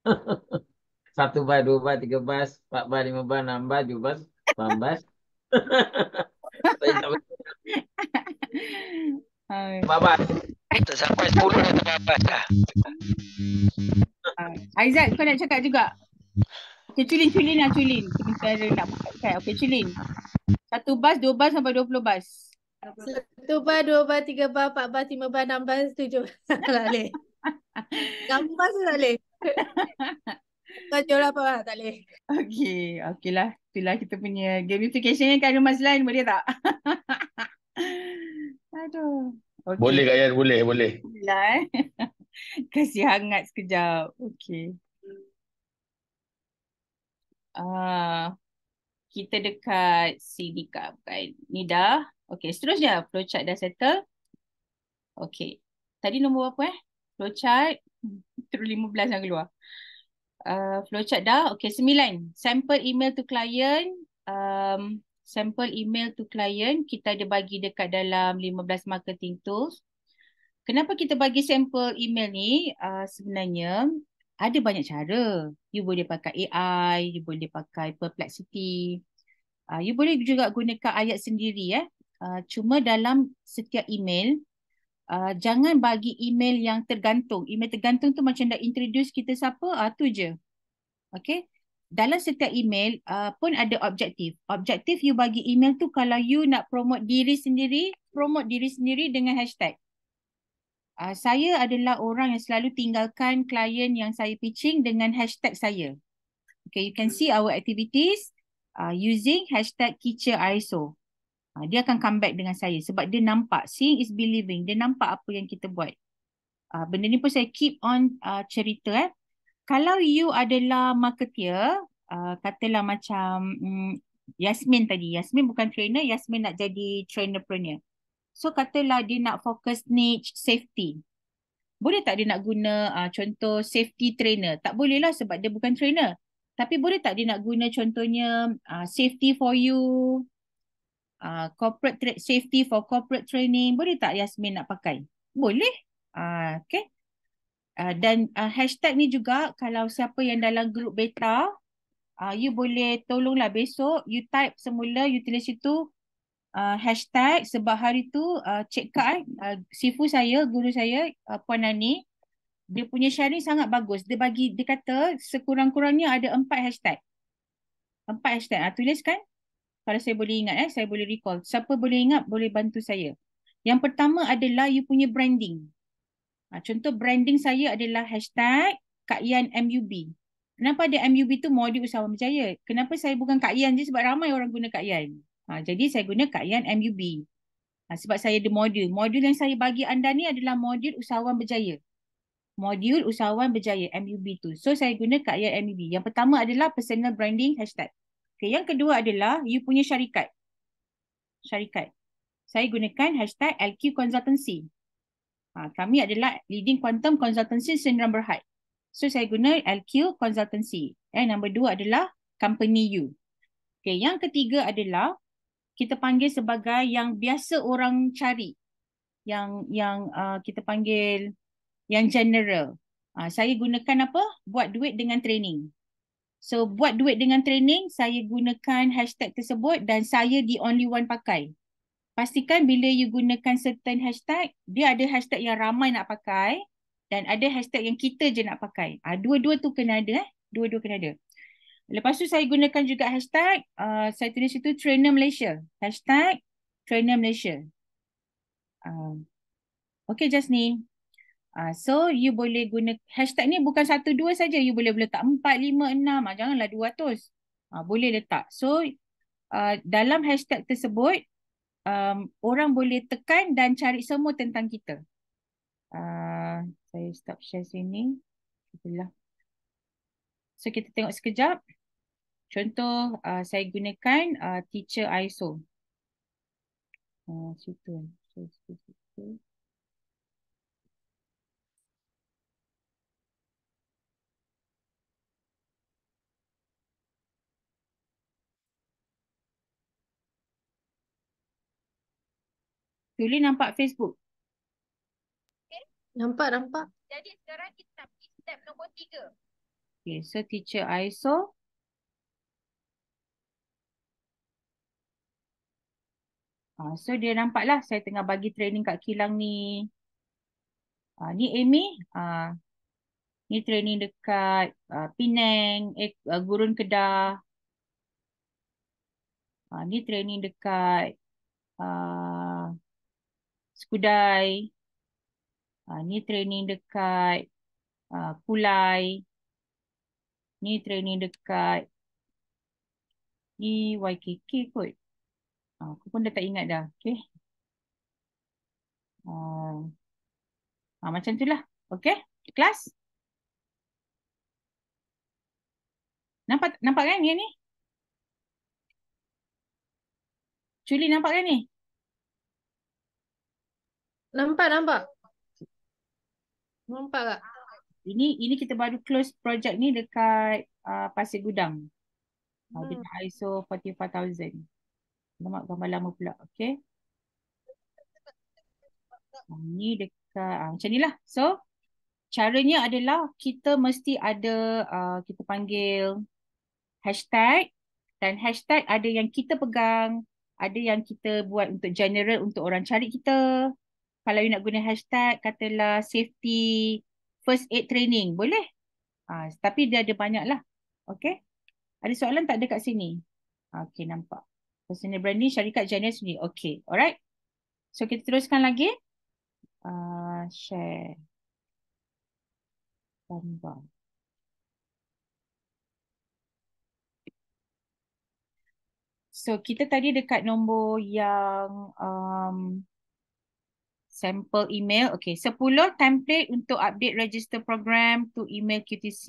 1 bas, 2 bas, 3 bas, 4 bas, 5 bas, 6 bas, 7 bas, 8 bas. Saya tak betul. 4 bas. Tak sampai 10 dah tak bas dah. Aizat, kau nak cakap juga? Okay, culin lah, culin. Sebentar nak buka. Okay, culin. 1 bas, 2 bas sampai 20 bas. 1 bas, 2 bas, 3 bas, 4 bas, 5 bas, 6 bas, 7 bas. Tak boleh. 6 bas tu tak boleh. Kacau lah apa, tak boleh. Okay lah. Itulah kita punya gamification kan ada Mas lain, boleh tak? Aduh. Okay. Boleh Kak Yan, boleh. Lah Kasih hangat sekejap. Okay. Kita dekat sini kan. Ni dah. Okay, seterusnya. Flowchart dah settle. Okay. Tadi nombor apa Flowchart. Terus 15 yang keluar. Flowchart dah. Okay, 9. Sample email to client. Sample email to client. Kita ada bagi dekat dalam 15 marketing tools. Kenapa kita bagi sampel email ni? Sebenarnya ada banyak cara. You boleh pakai AI, you boleh pakai Perplexity. You boleh juga gunakan ayat sendiri cuma dalam setiap email jangan bagi email yang tergantung. Email tergantung tu macam dah introduce kita siapa, tu je. Okay. Dalam setiap email pun ada objektif. Objektif you bagi email tu kalau you nak promote diri sendiri dengan hashtag. Saya adalah orang yang selalu tinggalkan klien yang saya pitching dengan hashtag saya. Okay, you can see our activities using hashtag Kitchen ISO. Dia akan come back dengan saya sebab dia nampak. Seeing is believing. Dia nampak apa yang kita buat. Benda ni pun saya keep on cerita. Kalau you adalah marketeer, katalah macam Yasmin tadi. Yasmin bukan trainer, Yasmin nak jadi trainerpreneur. So katalah dia nak fokus niche safety. Boleh tak dia nak guna contoh safety trainer? Tak boleh lah sebab dia bukan trainer. Tapi boleh tak dia nak guna contohnya safety for you, corporate safety for corporate training. Boleh tak Yasmin nak pakai? Boleh. Okay. Dan hashtag ni juga kalau siapa yang dalam grup beta, you boleh tolonglah besok you type semula, you tulis itu hashtag sebab hari tu Cik Kak sifu saya, guru saya Puan Nani, dia punya sharing sangat bagus. Dia kata sekurang-kurangnya ada 4 hashtag. 4 hashtag. Tuliskan. Kalau saya boleh ingat saya boleh recall. Siapa boleh ingat boleh bantu saya. Yang pertama adalah you punya branding. Contoh branding saya adalah hashtag Kak Yan MUB. Kenapa ada MUB tu modul usahawan berjaya? Kenapa saya bukan Kak Yan je sebab ramai orang guna Kak Yan. Jadi saya guna Kak Yan MUB. Sebab saya ada modul. Modul yang saya bagi anda ni adalah modul usahawan berjaya. Modul usahawan berjaya MUB tu. So saya guna Kak Yan MUB. Yang pertama adalah personal branding hashtag. Okay, yang kedua adalah you punya syarikat. Syarikat. Saya gunakan hashtag LQ Consultancy. Kami adalah leading quantum consultancy Sdn Berhad. So saya guna LQ Consultancy. Nombor 2 adalah company you. Okay, yang ketiga adalah kita panggil sebagai yang biasa orang cari. Yang kita panggil yang general. Saya gunakan apa? Buat duit dengan training. So buat duit dengan training, saya gunakan hashtag tersebut dan saya the only one pakai. Pastikan bila you gunakan certain hashtag, dia ada hashtag yang ramai nak pakai dan ada hashtag yang kita je nak pakai. Dua-dua tu kena ada. Dua-dua kena ada. Lepas tu saya gunakan juga hashtag, saya tulis itu Trainer Malaysia. Hashtag Trainer Malaysia. Okay Jasni. So you boleh guna hashtag ni bukan 1, 2 saja. You boleh letak 4, 5, 6. Janganlah 200. Boleh letak. So dalam hashtag tersebut, orang boleh tekan dan cari semua tentang kita. Saya stop share sini. Itulah. So kita tengok sekejap. Contoh saya gunakan teacher ISO. Situ. Situ. Tuli nampak Facebook? Nampak, nampak. Jadi sekarang kita pergi step nombor 3. Okay, so teacher ISO. So dia nampaklah saya tengah bagi training kat kilang ni. Ni Amy. Ni training dekat Penang, Gurun Kedah. Ni training dekat Skudai. Ni training dekat Kulai. Ni training dekat ni YKK kot. Aku pun dah tak ingat dah. Okay. Macam tu lah. Okay. Kelas. Nampak kan yang ni? Culi nampak kan ni? Nampak, nampak. Nampak tak? Ini kita baru close project ni dekat Pasir Gudang. Dekat ISO 45000. Nampak gambar lama pula. Okay. Ni dekat macam ni lah. So caranya adalah kita mesti ada kita panggil hashtag. Dan hashtag ada yang kita pegang, ada yang kita buat untuk general untuk orang cari kita. Kalau you nak guna hashtag, katalah safety first aid training, boleh. Tapi dia ada banyak lah. Okay. Ada soalan tak ada kat sini? Okay, nampak. Personal branding, syarikat general sendiri. Okay, alright. So kita teruskan lagi. Share. Gambar. So kita tadi dekat nombor yang sampel email. Okay, 10 template untuk update register program to email QTC.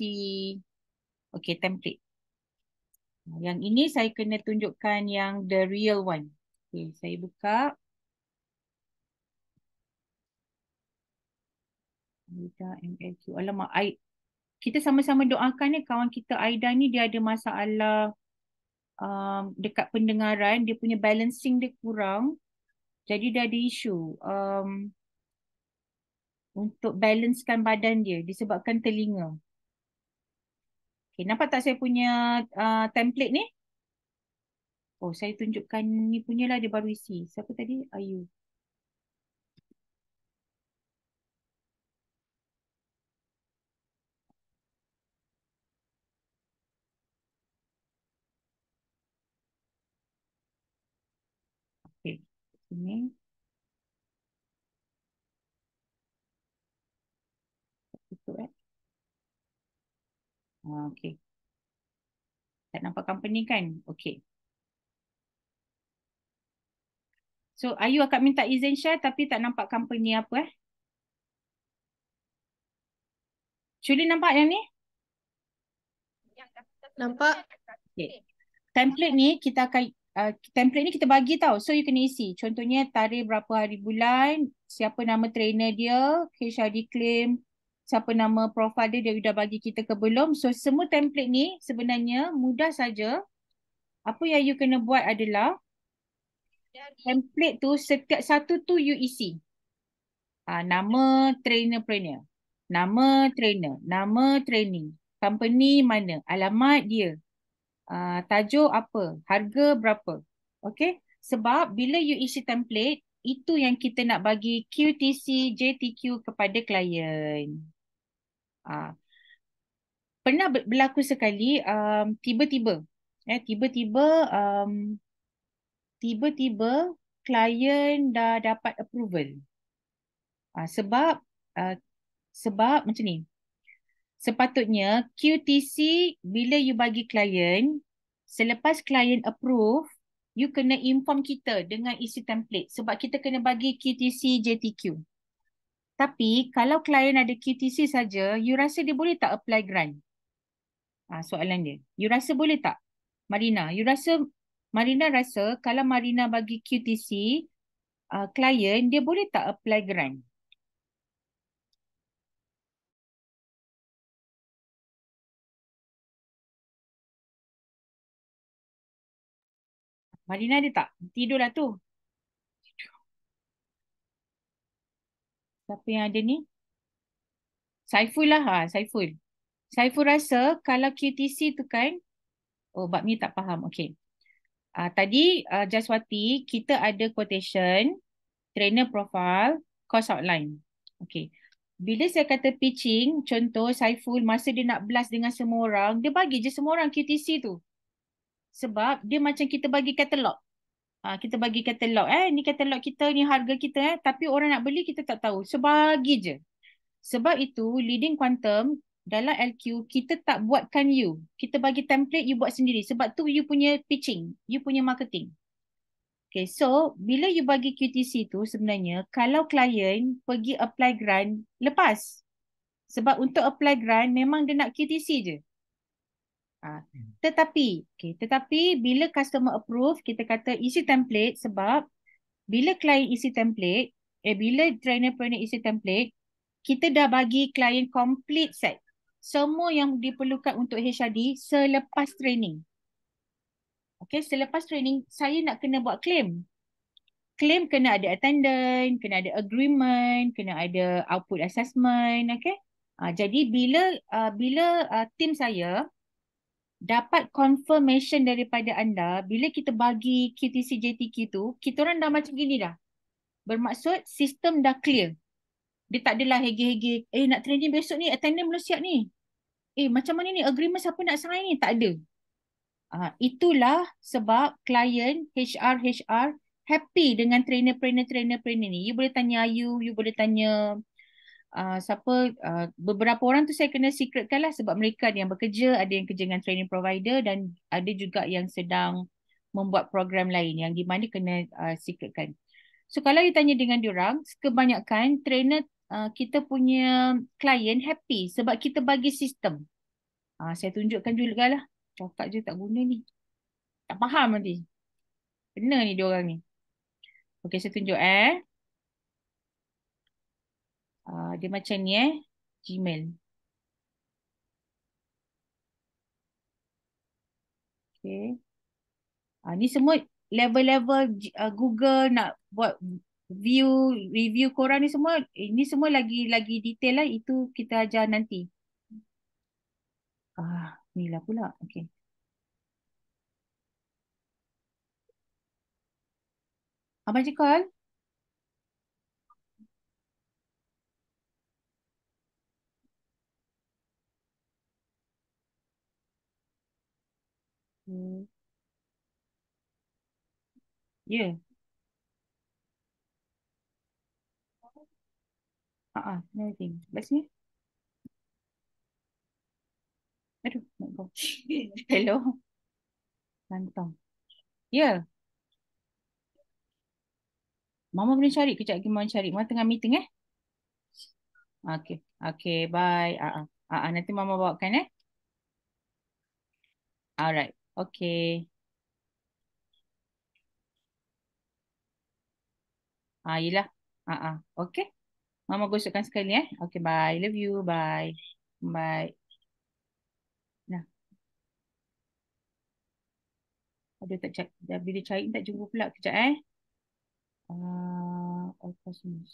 Okay, template. Yang ini saya kena tunjukkan yang the real one. Okay, saya buka. Aida MLQ. Alamak, kita sama-sama doakan ni kawan kita Aida ni dia ada masalah dekat pendengaran. Dia punya balancing dia kurang. Jadi dia ada isu untuk balancekan badan dia disebabkan telinga. Okay, nampak tak saya punya template ni? Oh, saya tunjukkan ni punyalah dia baru isi. Siapa tadi? Ayu. Okay, sini. Tutup Okay. Tak nampak company kan? Okay. So, Ayu akan minta izin share tapi tak nampak company apa Shuli nampak yang ni? Nampak? Okay. Template ni kita bagi tau. So you kena isi. Contohnya tarikh berapa hari bulan, siapa nama trainer dia, HRD claim, siapa nama profile dia dah bagi kita ke belum. So semua template ni sebenarnya mudah saja. Apa yang you kena buat adalah template tu setiap satu tu you isi. Nama trainer, nama trainer, nama training, company mana, alamat dia, tajuk apa, harga berapa. Okay. Sebab bila you isi template, itu yang kita nak bagi QTC, JTQ kepada klien. Pernah berlaku sekali tiba-tiba klien dah dapat approval. Sebab macam ni. Sepatutnya QTC bila you bagi klien, selepas klien approve, you kena inform kita dengan isi template sebab kita kena bagi QTC JTQ. Tapi kalau klien ada QTC saja, you rasa dia boleh tak apply grant? Soalan dia. You rasa boleh tak? Marina rasa kalau Marina bagi QTC klien, dia boleh tak apply grant? Marina ada tak? Tidur lah tu. Siapa yang ada ni? Saiful lah. Saiful rasa kalau QTC tu kan, bab ni tak faham. Okay. Tadi Jaswati, kita ada quotation, trainer profile, course outline. Okay. Bila saya kata pitching, contoh Saiful masa dia nak blast dengan semua orang, dia bagi je semua orang QTC tu. Sebab dia macam kita bagi katalog. Kita bagi katalog. Ni katalog kita, ni harga kita. Tapi orang nak beli kita tak tahu. So bagi je. Sebab itu leading quantum dalam LQ kita tak buatkan you. Kita bagi template you buat sendiri. Sebab tu you punya pitching, you punya marketing. Okay, so bila you bagi QTC tu sebenarnya kalau klien pergi apply grant, lepas. Sebab untuk apply grant memang dia nak QTC je. Tetapi bila customer approve, kita kata isi template sebab bila klien isi template, bila trainer isi template, kita dah bagi klien complete set. Semua yang diperlukan untuk HRD selepas training. Okay, selepas training, saya nak kena buat claim. Claim kena ada attendance, kena ada agreement, kena ada output assessment. Okay. Jadi bila tim saya dapat confirmation daripada anda, bila kita bagi QTC JTQ tu, kita orang dah macam gini dah. Bermaksud sistem dah clear. Dia tak adalah hege-hege, nak training besok ni, attendance belum siap ni. Macam mana ni, agreement siapa nak sign ni? Tak ada. Itulah sebab klien HR happy dengan trainer ni. You boleh tanya Ayu, you boleh tanya siapa, beberapa orang tu saya kena secretkan lah sebab mereka ada yang bekerja, ada yang kerja dengan training provider dan ada juga yang sedang membuat program lain yang di mana kena secretkan. So kalau you tanya dengan diorang, kebanyakan trainer kita punya klien happy sebab kita bagi sistem. Saya tunjukkan juga lah. Cakap je tak guna ni. Tak faham nanti. Kena ni diorang ni. Okey, saya tunjuk dia macam ni Gmail. Okey. Ni semua level-level Google nak buat review korang ni semua. Ini semua lagi detail lah. Itu kita ajar nanti. Ni lah pula. Okey. Abang call. Ya. Everything. Kat sini. Aduh, nak go. Hello. Kantong. Ya. Mama boleh cari kejap lagi. Mama cari. Mama tengah meeting Okay. Okay, bye. Nanti Mama bawakan Alright. Okay. Yelah. Okay. Mama gosokkan sekali Okay, bye. Love you. Bye. Bye. Nah. Aduh, tak cari. Dah bila cari tak jumpa pula. Kejap Apa semua.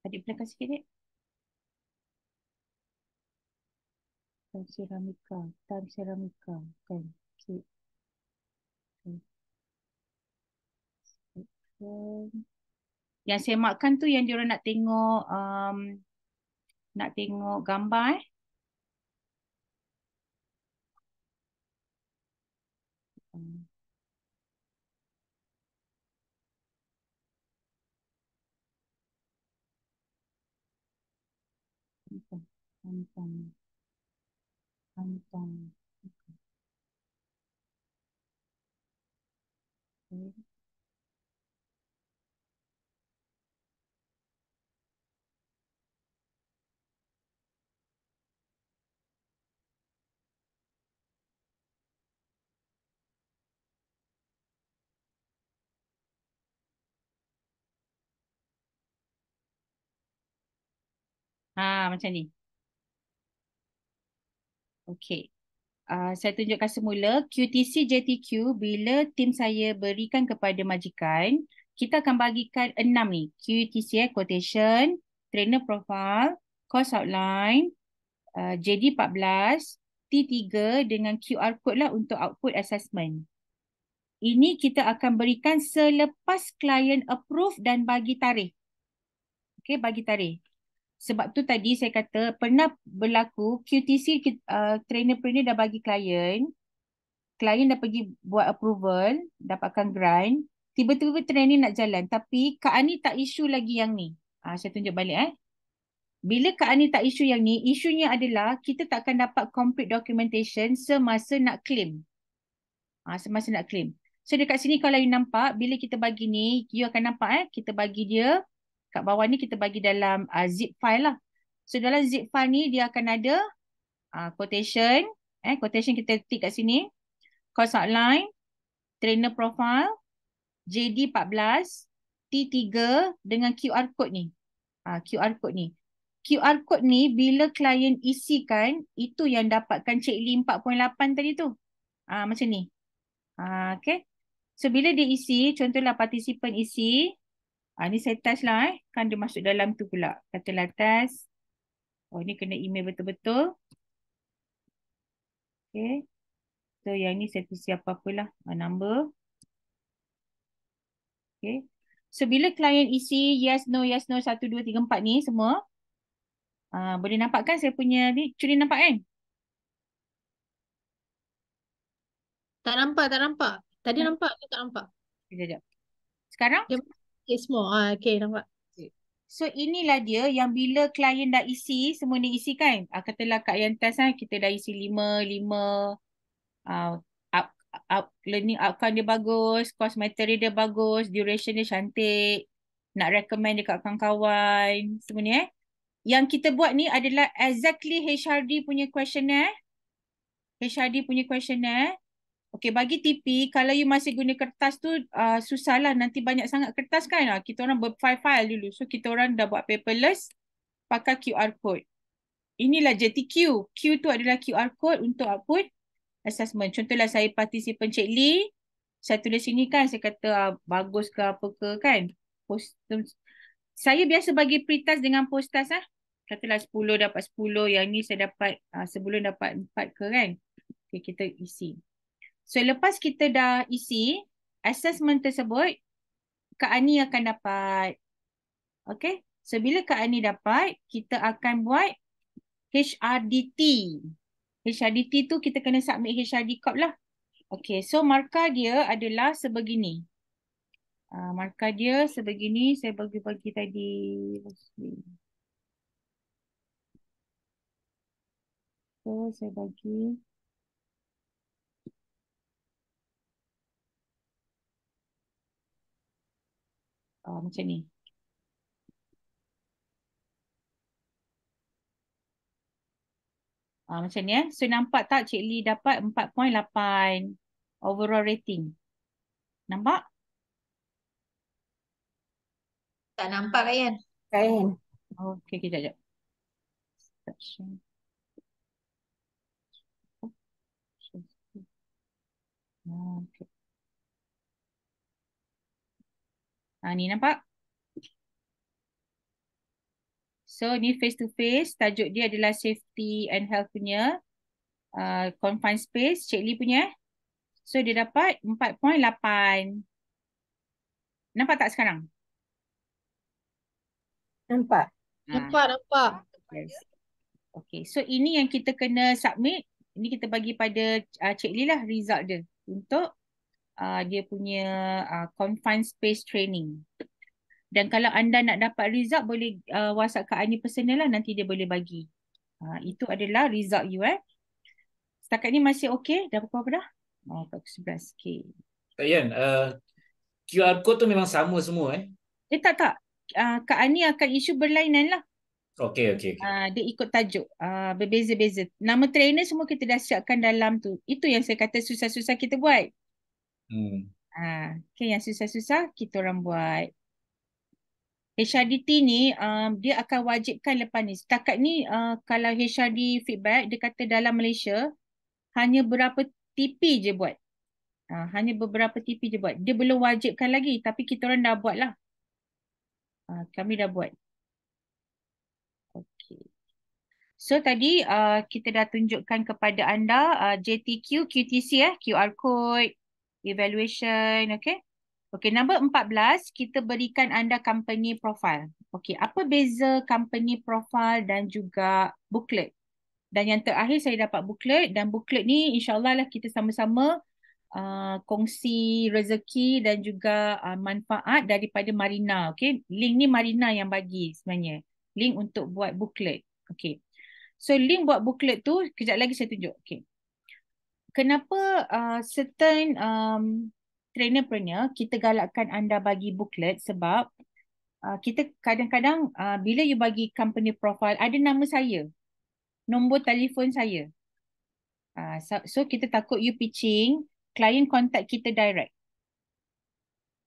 Adik belakang sikit dek. Time Ceramika. Time Ceramika. Kan. Okay. Yang saya markkan tu yang diorang nak tengok gambar Anton. Okay. Macam ni. Okay. Saya tunjukkan semula QTC JTQ bila tim saya berikan kepada majikan, kita akan bagikan 6 ni. QTC quotation, trainer profile, course outline, JD14, T3 dengan QR code lah untuk output assessment. Ini kita akan berikan selepas klien approve dan bagi tarikh. Okay, bagi tarikh. Sebab tu tadi saya kata pernah berlaku QTC trainer-trainer dah bagi klien dah pergi buat approval, dapatkan grant, tiba-tiba training nak jalan tapi Kak Ani tak isu lagi yang ni. Saya tunjuk balik Bila Kak Ani tak isu yang ni, isunya adalah kita tak akan dapat complete documentation semasa nak claim. Semasa nak claim. So dekat sini kalau you nampak, bila kita bagi ni, you akan nampak kita bagi dia, kat bawah ni kita bagi dalam zip file lah. So dalam zip file ni dia akan ada quotation, quotation kita tick kat sini, course outline, trainer profile, JD14, T3 dengan QR code ni. QR code ni. QR code ni bila klien isikan, itu yang dapatkan checklist 4.8 tadi tu. Macam ni. Okay. So bila dia isi, contohlah partisipan isi, ni saya test lah kan dia masuk dalam tu pula. Katalah test. Ni kena email betul-betul. Okay. So yang ni saya isi apa-apalah. Number. Okay. So bila klien isi yes, no, 1, 2, 3, 4 ni semua. Boleh nampak kan saya punya ni? Curi nampak kan? Tak nampak. Tadi nampak ke tak nampak? Sekejap. Sekarang? Dia semua. Okay, nampak. So inilah dia yang bila klien dah isi, semua ni isi kan. Katalah kat yang test kita dah isi 5. Learning outcome dia bagus, course material dia bagus, duration dia cantik, nak recommend dekat kawan-kawan, semua ni Yang kita buat ni adalah exactly HRD punya questionnaire. Okay, bagi TP, kalau you masih guna kertas tu, susahlah. Nanti banyak sangat kertas kan. Kita orang berfile-file dulu. So, kita orang dah buat paperless, pakai QR code. Inilah JTQ. Q tu adalah QR code untuk output assessment. Contohlah saya partisipan checklist. Saya tulis sini kan, saya kata bagus ke apa ke kan. Saya biasa bagi pre-task dengan post-task Katalah 10 dapat 10. Yang ni saya dapat sebelum dapat 4 ke kan. Okay, kita isi. So, lepas kita dah isi assessment tersebut, Kak Ani akan dapat. Okay. So, bila Kak Ani dapat, kita akan buat HRDT. HRDT tu kita kena submit HRD code lah. Okay. So, markah dia adalah sebegini. Markah dia sebegini. Saya bagi-bagi tadi. So, saya bagi. Macam ni. Macam ni So, nampak tak Cik Lee dapat 4.8 overall rating? Nampak? Tak nampak Kak Yan. Kan? Okay, kejap. Section. Okay. Ni nampak? So, ni face to face. Tajuk dia adalah safety and health punya. Confined space. Cik Lee punya. So, dia dapat 4.8. Nampak tak sekarang? Nampak. Nampak. Yes. Okay. So, ini yang kita kena submit. Ini kita bagi pada Cik Lee lah result dia. Untuk dia punya confined space training. Dan kalau anda nak dapat result, boleh WhatsApp Kak Ani personal lah. Nanti dia boleh bagi. Itu adalah result you Setakat ni masih okey? Dah pukul apa dah? 11. Okay. Kak Yan, QR code tu memang sama semua Tak. Kak Ani akan isu berlainan lah. Okey. Dia ikut tajuk. Berbeza-beza. Nama trainer semua kita dah siapkan dalam tu. Itu yang saya kata susah-susah kita buat. Okay, yang susah-susah kita orang buat. HRDT ni dia akan wajibkan lepas ni. Setakat ni kalau HRD feedback dia kata dalam Malaysia hanya berapa TP je buat. Hanya beberapa TP je buat. Dia belum wajibkan lagi tapi kita orang dah buat lah. Kami dah buat. Okay. So tadi kita dah tunjukkan kepada anda JTQ, QTC QR code, evaluation, okay. Okay, nombor 14, kita berikan anda company profile. Okay, apa beza company profile dan juga booklet? Dan yang terakhir saya dapat booklet dan booklet ni insyaAllah lah kita sama-sama kongsi rezeki dan juga manfaat daripada Marina. Okay, link ni Marina yang bagi sebenarnya. Link untuk buat booklet. Okay, so link buat booklet tu kejap lagi saya tunjuk. Okay, kenapa certain trainerpreneur kita galakkan anda bagi booklet sebab kita kadang-kadang bila you bagi company profile ada nama saya, nombor telefon saya. So kita takut you pitching, klien contact kita direct.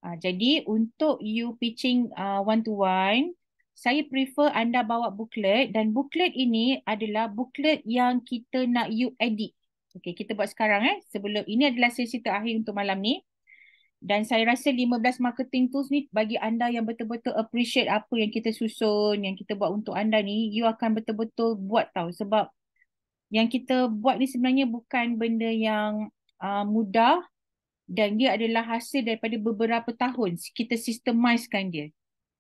Jadi untuk you pitching one to one, saya prefer anda bawa booklet dan booklet ini adalah booklet yang kita nak you edit. Okay, kita buat sekarang sebelum ini adalah sesi terakhir untuk malam ni. Dan saya rasa 15 marketing tools ni bagi anda yang betul-betul appreciate apa yang kita susun, yang kita buat untuk anda ni, you akan betul-betul buat tahu. Sebab yang kita buat ni sebenarnya bukan benda yang mudah dan dia adalah hasil daripada beberapa tahun. Kita systemizekan dia.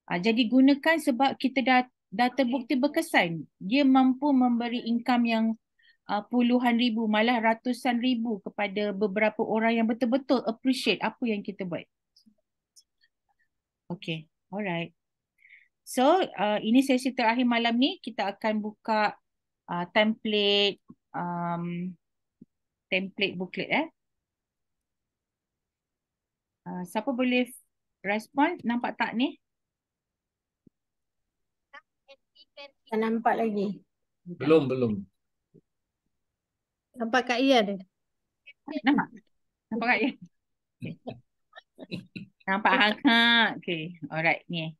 Jadi gunakan sebab kita dah terbukti berkesan. Dia mampu memberi income yang puluhan ribu, malah ratusan ribu kepada beberapa orang yang betul-betul appreciate apa yang kita buat. Okay, alright. So, ini sesi terakhir malam ni. Kita akan buka template booklet. Siapa boleh respon? Nampak tak ni? Tak nampak lagi. Belum. Nampak Kak Ian? Nampak Kak Ian? Okay. Nampak Hak. Okay, alright ni.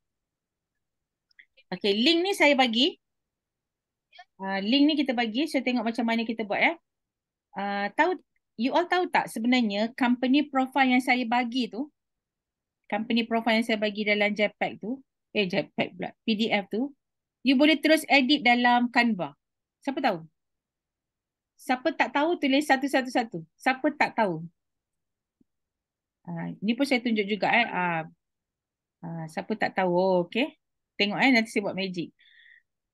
Okay, link ni saya bagi. Link ni kita bagi. So tengok macam mana kita buat you all tahu tak sebenarnya company profile yang saya bagi tu, company profile yang saya bagi dalam JPEG tu, JPEG pula, PDF tu, you boleh terus edit dalam Canva. Siapa tahu? Siapa tak tahu tulis 111. Siapa tak tahu? Ni pun saya tunjuk juga Siapa tak tahu? Oh, okay. Tengok nanti saya buat magic.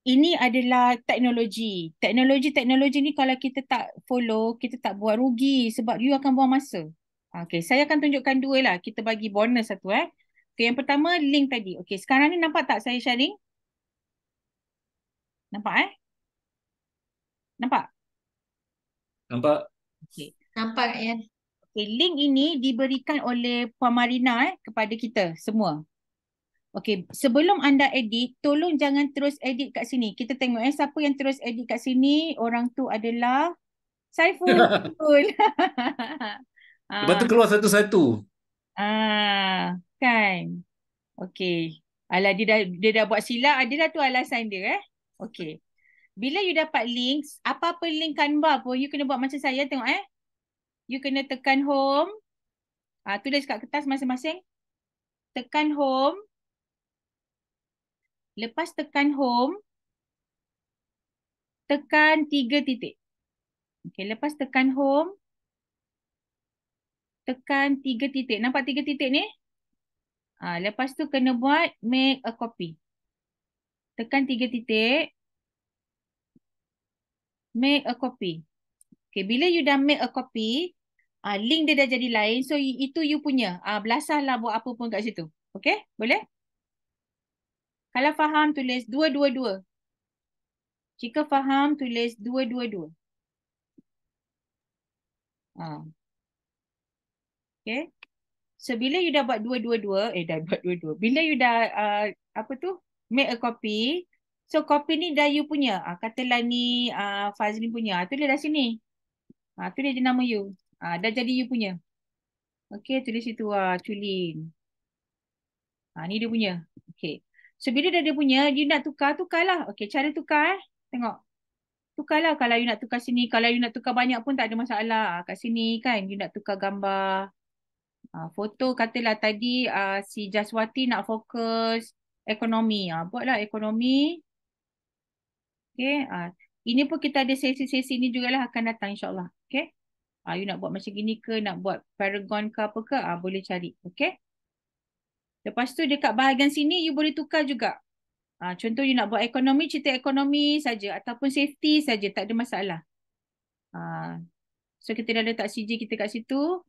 Ini adalah teknologi. Teknologi ni kalau kita tak follow, kita tak buat rugi sebab you akan buang masa. Okay, saya akan tunjukkan dua lah. Kita bagi bonus satu Okay, yang pertama link tadi. Okay, sekarang ni nampak tak saya sharing? Nampak Nampak? Nampak? Okay. Nampak Yan. Okay, link ini diberikan oleh Puan Marina kepada kita semua. Okay, sebelum anda edit, tolong jangan terus edit kat sini. Kita tengok siapa yang terus edit kat sini. Orang tu adalah Saiful. Lepas tu keluar satu-satu. Kan. Okay. Alah, dia dah buat silap. Dia dah tu alasan dia. Okay. Bila you dapat links, apa-apa link Canva pun, you kena buat macam saya. Tengok You kena tekan home. Tulis kat kertas masing-masing. Tekan home. Lepas tekan home, tekan 3 titik. Okay, lepas tekan home, tekan 3 titik. Nampak 3 titik ni? Lepas tu kena buat make a copy. Tekan 3 titik. Make a copy. Okay, bila you dah make a copy, link dia dah jadi lain. So, itu you punya. Belasahlah buat apa pun kat situ. Okay, boleh? Kalau faham, tulis 222. Jika faham, tulis 222. Okay. So, bila you dah buat 222, dah buat 22. Bila you dah, make a copy. So, copy ni dah you punya. Katalah ni Fazlin punya. Tulis dah sini. Tulis je nama you. Dah jadi you punya. Okay, tulis situ Culin. Ni dia punya. Okay. So, bila dah dia punya, you nak tukar, tukarlah. Okay, cara tukar Tengok. Tukarlah kalau you nak tukar sini. Kalau you nak tukar banyak pun tak ada masalah. Kat sini kan, you nak tukar gambar. Foto katalah tadi si Jaswati nak fokus ekonomi. Buatlah ekonomi. Okay. Ini pun kita ada sesi-sesi ni jugalah akan datang insyaAllah. Okay. You nak buat macam gini ke, nak buat paragon ke apa ke, boleh cari. Okay. Lepas tu dekat bahagian sini, you boleh tukar juga. Contoh you nak buat ekonomi, cerita ekonomi saja ataupun safety saja, tak ada masalah. So kita dah letak CJ kita kat situ.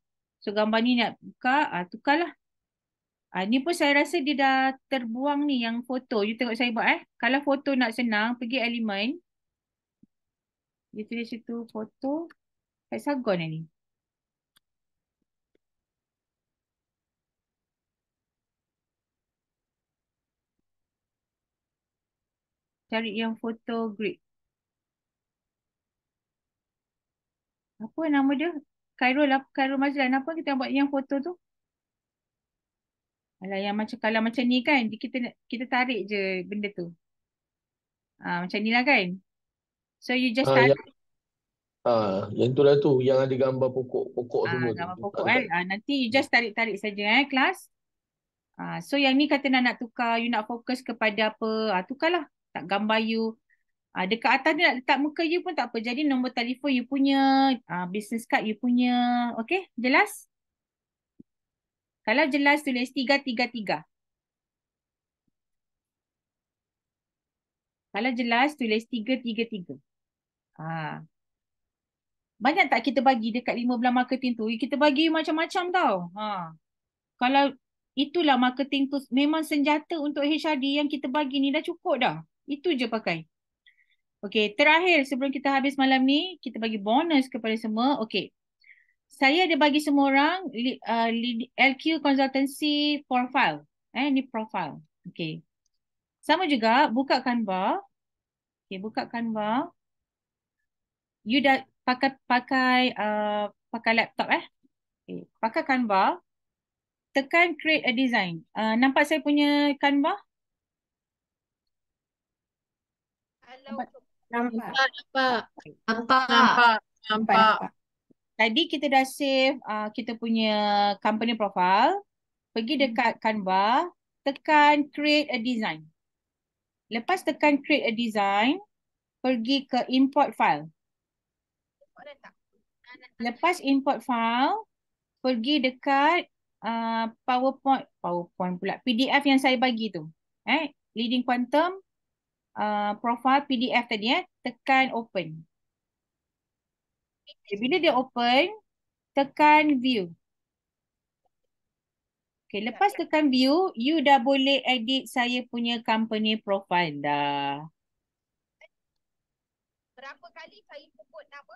So gambar ni nak buka, tukarlah. Ni pun saya rasa dia dah terbuang ni yang foto. You tengok saya buat Kalau foto nak senang, pergi elemen. Dia tulis situ foto. Hexagon ni. Cari yang foto grid. Apa nama dia? Khairul Mazlan. Apa kita buat yang foto tu? Alah, yang kalau macam ni kan, kita tarik je benda tu. Macam ni lah kan. So you just tarik. Yang tu lah tu, yang ada gambar pokok semua tu. Gambar pokok nanti you just tarik-tarik saja kelas. So yang ni kata nak tukar, you nak fokus kepada apa, tukarlah. Tak gambar you. Dekat atas ni nak letak muka you pun tak apa. Jadi nombor telefon you punya, business card you punya. Okay, jelas? Kalau jelas tulis 333. Kalau jelas tulis 333. Banyak tak kita bagi dekat 15 marketing tu? Kita bagi macam-macam tau. Kalau itulah marketing tu memang senjata untuk HRD yang kita bagi ni dah cukup dah. Itu je pakai. Okey, terakhir sebelum kita habis malam ni, kita bagi bonus kepada semua. Okey. Saya ada bagi semua orang LQ Consultancy profile. Ni profile. Okey. Sama juga, buka Canva. Okey, buka Canva. You dah pakai laptop Okay. Pakai Canva. Tekan create a design. Nampak saya punya Canva? Nampak. Tadi kita dah save kita punya company profile. Pergi dekat Canva, tekan create a design. Lepas tekan create a design, pergi ke import file. Lepas import file, pergi dekat PowerPoint pula, PDF yang saya bagi tu. Leading Quantum profile PDF tadi tekan open. Okay, bila dia open, tekan view. Okay, lepas tekan view, you dah boleh edit saya punya company profile dah. Berapa kali saya sebut nama?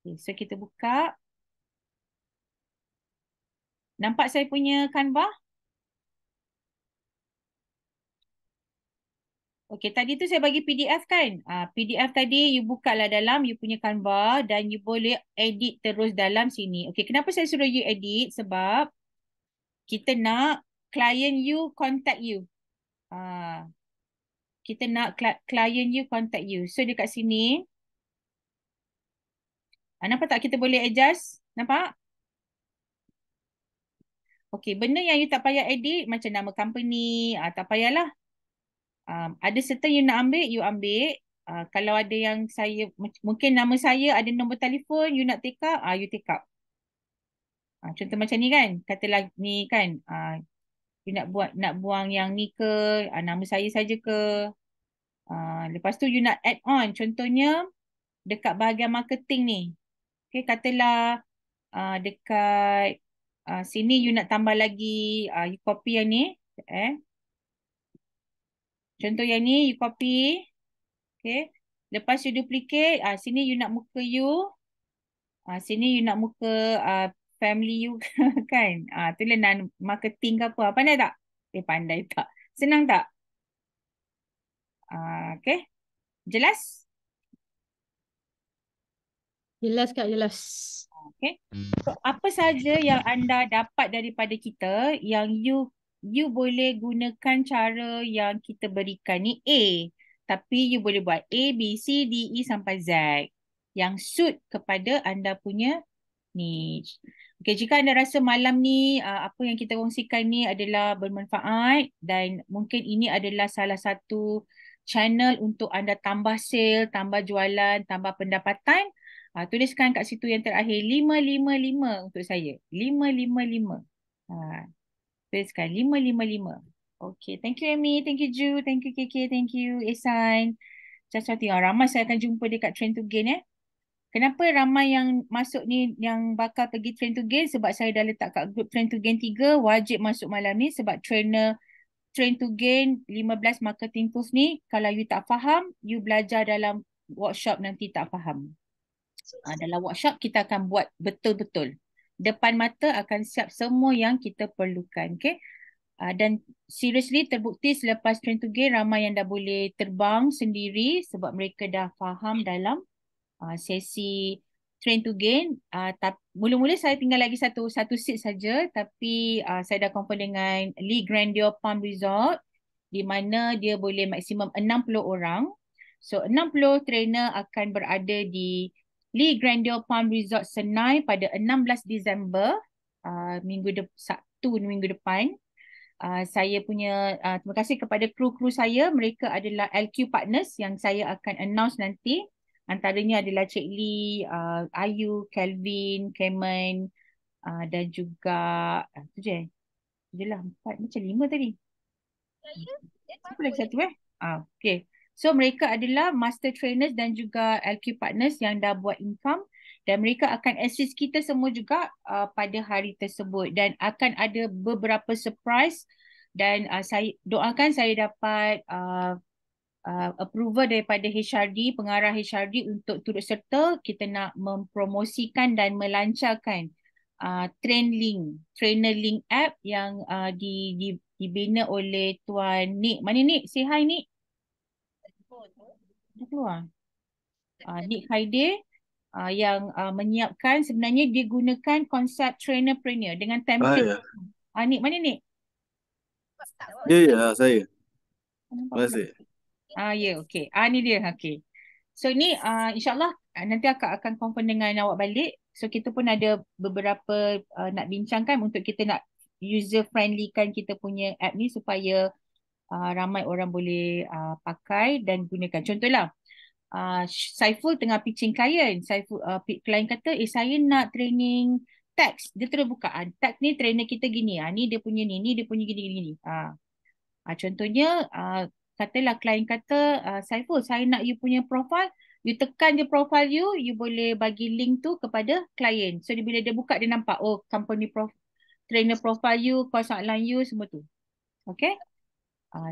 Okay, so kita buka. Nampak saya punya Canva? Okay, tadi tu saya bagi PDF kan? PDF tadi you buka lah dalam you punya Canva dan you boleh edit terus dalam sini. Okay, kenapa saya suruh you edit? Sebab kita nak client you contact you. Kita nak client you contact you. So dekat sini, nampak tak kita boleh adjust? Nampak? Okay, benda yang you tak payah edit macam nama company, tak payahlah. Ada certain you nak ambil, you ambil. Kalau ada yang mungkin nama saya ada nombor telefon, you nak take up, you take up. Contoh macam ni kan, katalah ni kan, you nak buang yang ni ke, nama saya saja ke. Lepas tu you nak add on, contohnya dekat bahagian marketing ni. Okay, katalah dekat sini you nak tambah lagi, you copy yang ni. Contoh yang ni, you copy. Okay. Lepas you duplicate, sini you nak muka you. Sini you nak muka family you kan. Tulis marketing ke apa. Pandai tak? Pandai tak? Senang tak? Okay. Jelas? Jelas Kak, jelas. Okay. So, apa saja yang anda dapat daripada kita yang you boleh gunakan cara yang kita berikan ni A. Tapi you boleh buat A, B, C, D, E sampai Z. Yang suit kepada anda punya niche. Okay, jika anda rasa malam ni apa yang kita kongsikan ni adalah bermanfaat dan mungkin ini adalah salah satu channel untuk anda tambah sale, tambah jualan, tambah pendapatan, tuliskan kat situ yang terakhir 555 untuk saya. 555. Tuliskan 555. Okay, thank you Amy, thank you Ju, thank you KK, thank you Ehsan. Saya tengok ramai saya akan jumpa dekat Train to Gain Kenapa ramai yang masuk ni yang bakal pergi Train to Gain? Sebab saya dah letak kat group Train to Gain 3, wajib masuk malam ni sebab trainer Train to Gain 15 marketing tools ni, kalau you tak faham, you belajar dalam workshop nanti tak faham. Dalam workshop kita akan buat betul-betul. Depan mata akan siap semua yang kita perlukan. Okay? Dan seriously terbukti selepas Train to Gain ramai yang dah boleh terbang sendiri sebab mereka dah faham dalam sesi Train to Gain. Mula-mula saya tinggal lagi satu seat saja, tapi saya dah confirm dengan Lee Grandeur Palm Resort di mana dia boleh maksimum 60 orang. So 60 trainer akan berada di Lee Grandeur Palm Resort Senai pada 16 Disember Sabtu minggu depan. Saya punya terima kasih kepada kru-kru saya. Mereka adalah LQ partners yang saya akan announce nanti. Antaranya adalah Cik Lee, Ayu, Kelvin, Kemen dan juga tu je. Tu je lah 4 macam 5 tadi. Siapa lagi satu okay. So mereka adalah master trainers dan juga LQ partners yang dah buat income dan mereka akan assist kita semua juga pada hari tersebut dan akan ada beberapa surprise dan saya doakan saya dapat approval daripada HRD, pengarah HRD untuk turut serta kita nak mempromosikan dan melancarkan trainer link app yang dibina oleh Tuan Nick. Mana Nick? Say hi Nick. Dah keluar. Nick Haidir yang menyiapkan, sebenarnya dia gunakan konsep trainerpreneur dengan template. Nick, mana Nick? Ya, saya. Terima kasih. Ya, okey. Ni dia, okey. So ni insyaAllah nanti akan confirm dengan awak balik. So kita pun ada beberapa nak bincangkan untuk kita nak user friendly kan kita punya app ni supaya ramai orang boleh pakai dan gunakan. Contohlah, Saiful tengah pitching klien. Klien kata, saya nak training Teks, dia terus buka. Teks ni trainer kita gini. Ni dia punya ni dia punya gini. Contohnya, katalah klien kata, Saiful, saya nak you punya profile. You tekan je profile you boleh bagi link tu kepada klien. So, bila dia buka, dia nampak, oh, company trainer profile you, course outline you, semua tu. Okay?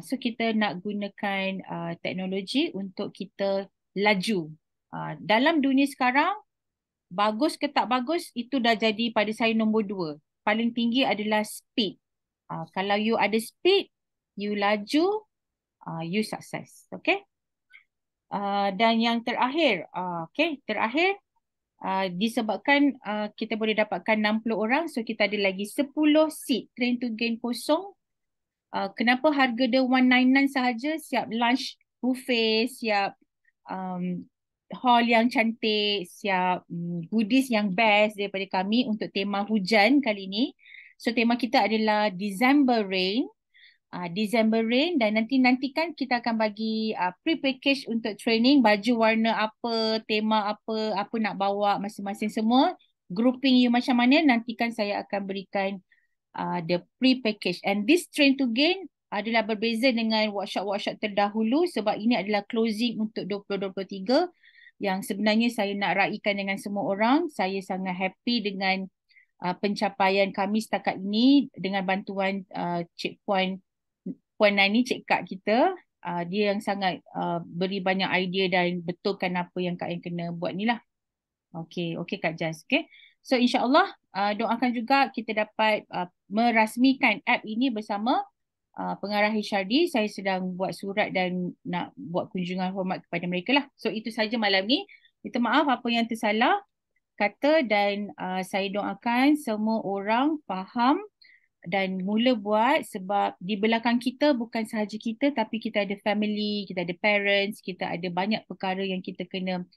So, kita nak gunakan teknologi untuk kita laju. Dalam dunia sekarang, bagus ke tak bagus, itu dah jadi pada saya nombor 2. Paling tinggi adalah speed. Kalau you ada speed, you laju, you sukses. Okay? Dan yang terakhir, disebabkan kita boleh dapatkan 60 orang, so kita ada lagi 10 seat train to gain kosong. Kenapa harga dia 199 sahaja, siap lunch buffet, siap hall yang cantik, siap goodies yang best daripada kami untuk tema hujan kali ini. So tema kita adalah December Rain. December Rain, dan nantikan kita akan bagi pre-package untuk training, baju warna apa, tema apa nak bawa masing-masing semua. Grouping you macam mana, nantikan saya akan berikan the pre-package. And this train to gain adalah berbeza dengan workshop-workshop terdahulu sebab ini adalah closing untuk 2023 yang sebenarnya saya nak raikan dengan semua orang. Saya sangat happy dengan pencapaian kami setakat ini dengan bantuan Cik Puan Nani, Cik Kak kita. Dia yang sangat beri banyak idea dan betulkan apa yang Kak yang kena buat ni lah. Okay Kak Jaz. Okay. So insyaAllah doakan juga kita dapat merasmikan app ini bersama pengarah HRD. Saya sedang buat surat dan nak buat kunjungan hormat kepada mereka lah. So itu saja malam ni. Minta maaf apa yang tersalah kata dan saya doakan semua orang faham dan mula buat sebab di belakang kita bukan sahaja kita tapi kita ada family, kita ada parents, kita ada banyak perkara yang kita kena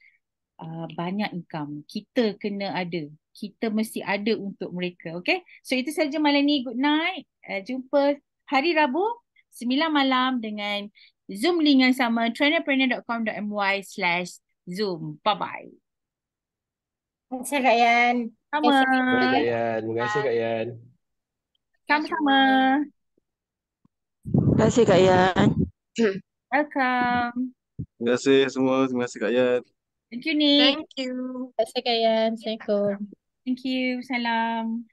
banyak income. Kita kena ada. Kita mesti ada untuk mereka. Okay? So itu saja malam ni. Good night. Jumpa hari Rabu 9 malam dengan Zoom link yang sama trainerpreneur.com.my/Zoom. Bye-bye. Terima kasih Kak Yan. Sama. Terima kasih Kak Yan. Sama-sama. Terima kasih Kak Yan. Welcome. Terima kasih semua. Terima kasih Kak Yan. Thank you, Nick. Thank you. Terima kasih Kak Yan. Assalamualaikum. Thank you. Salam.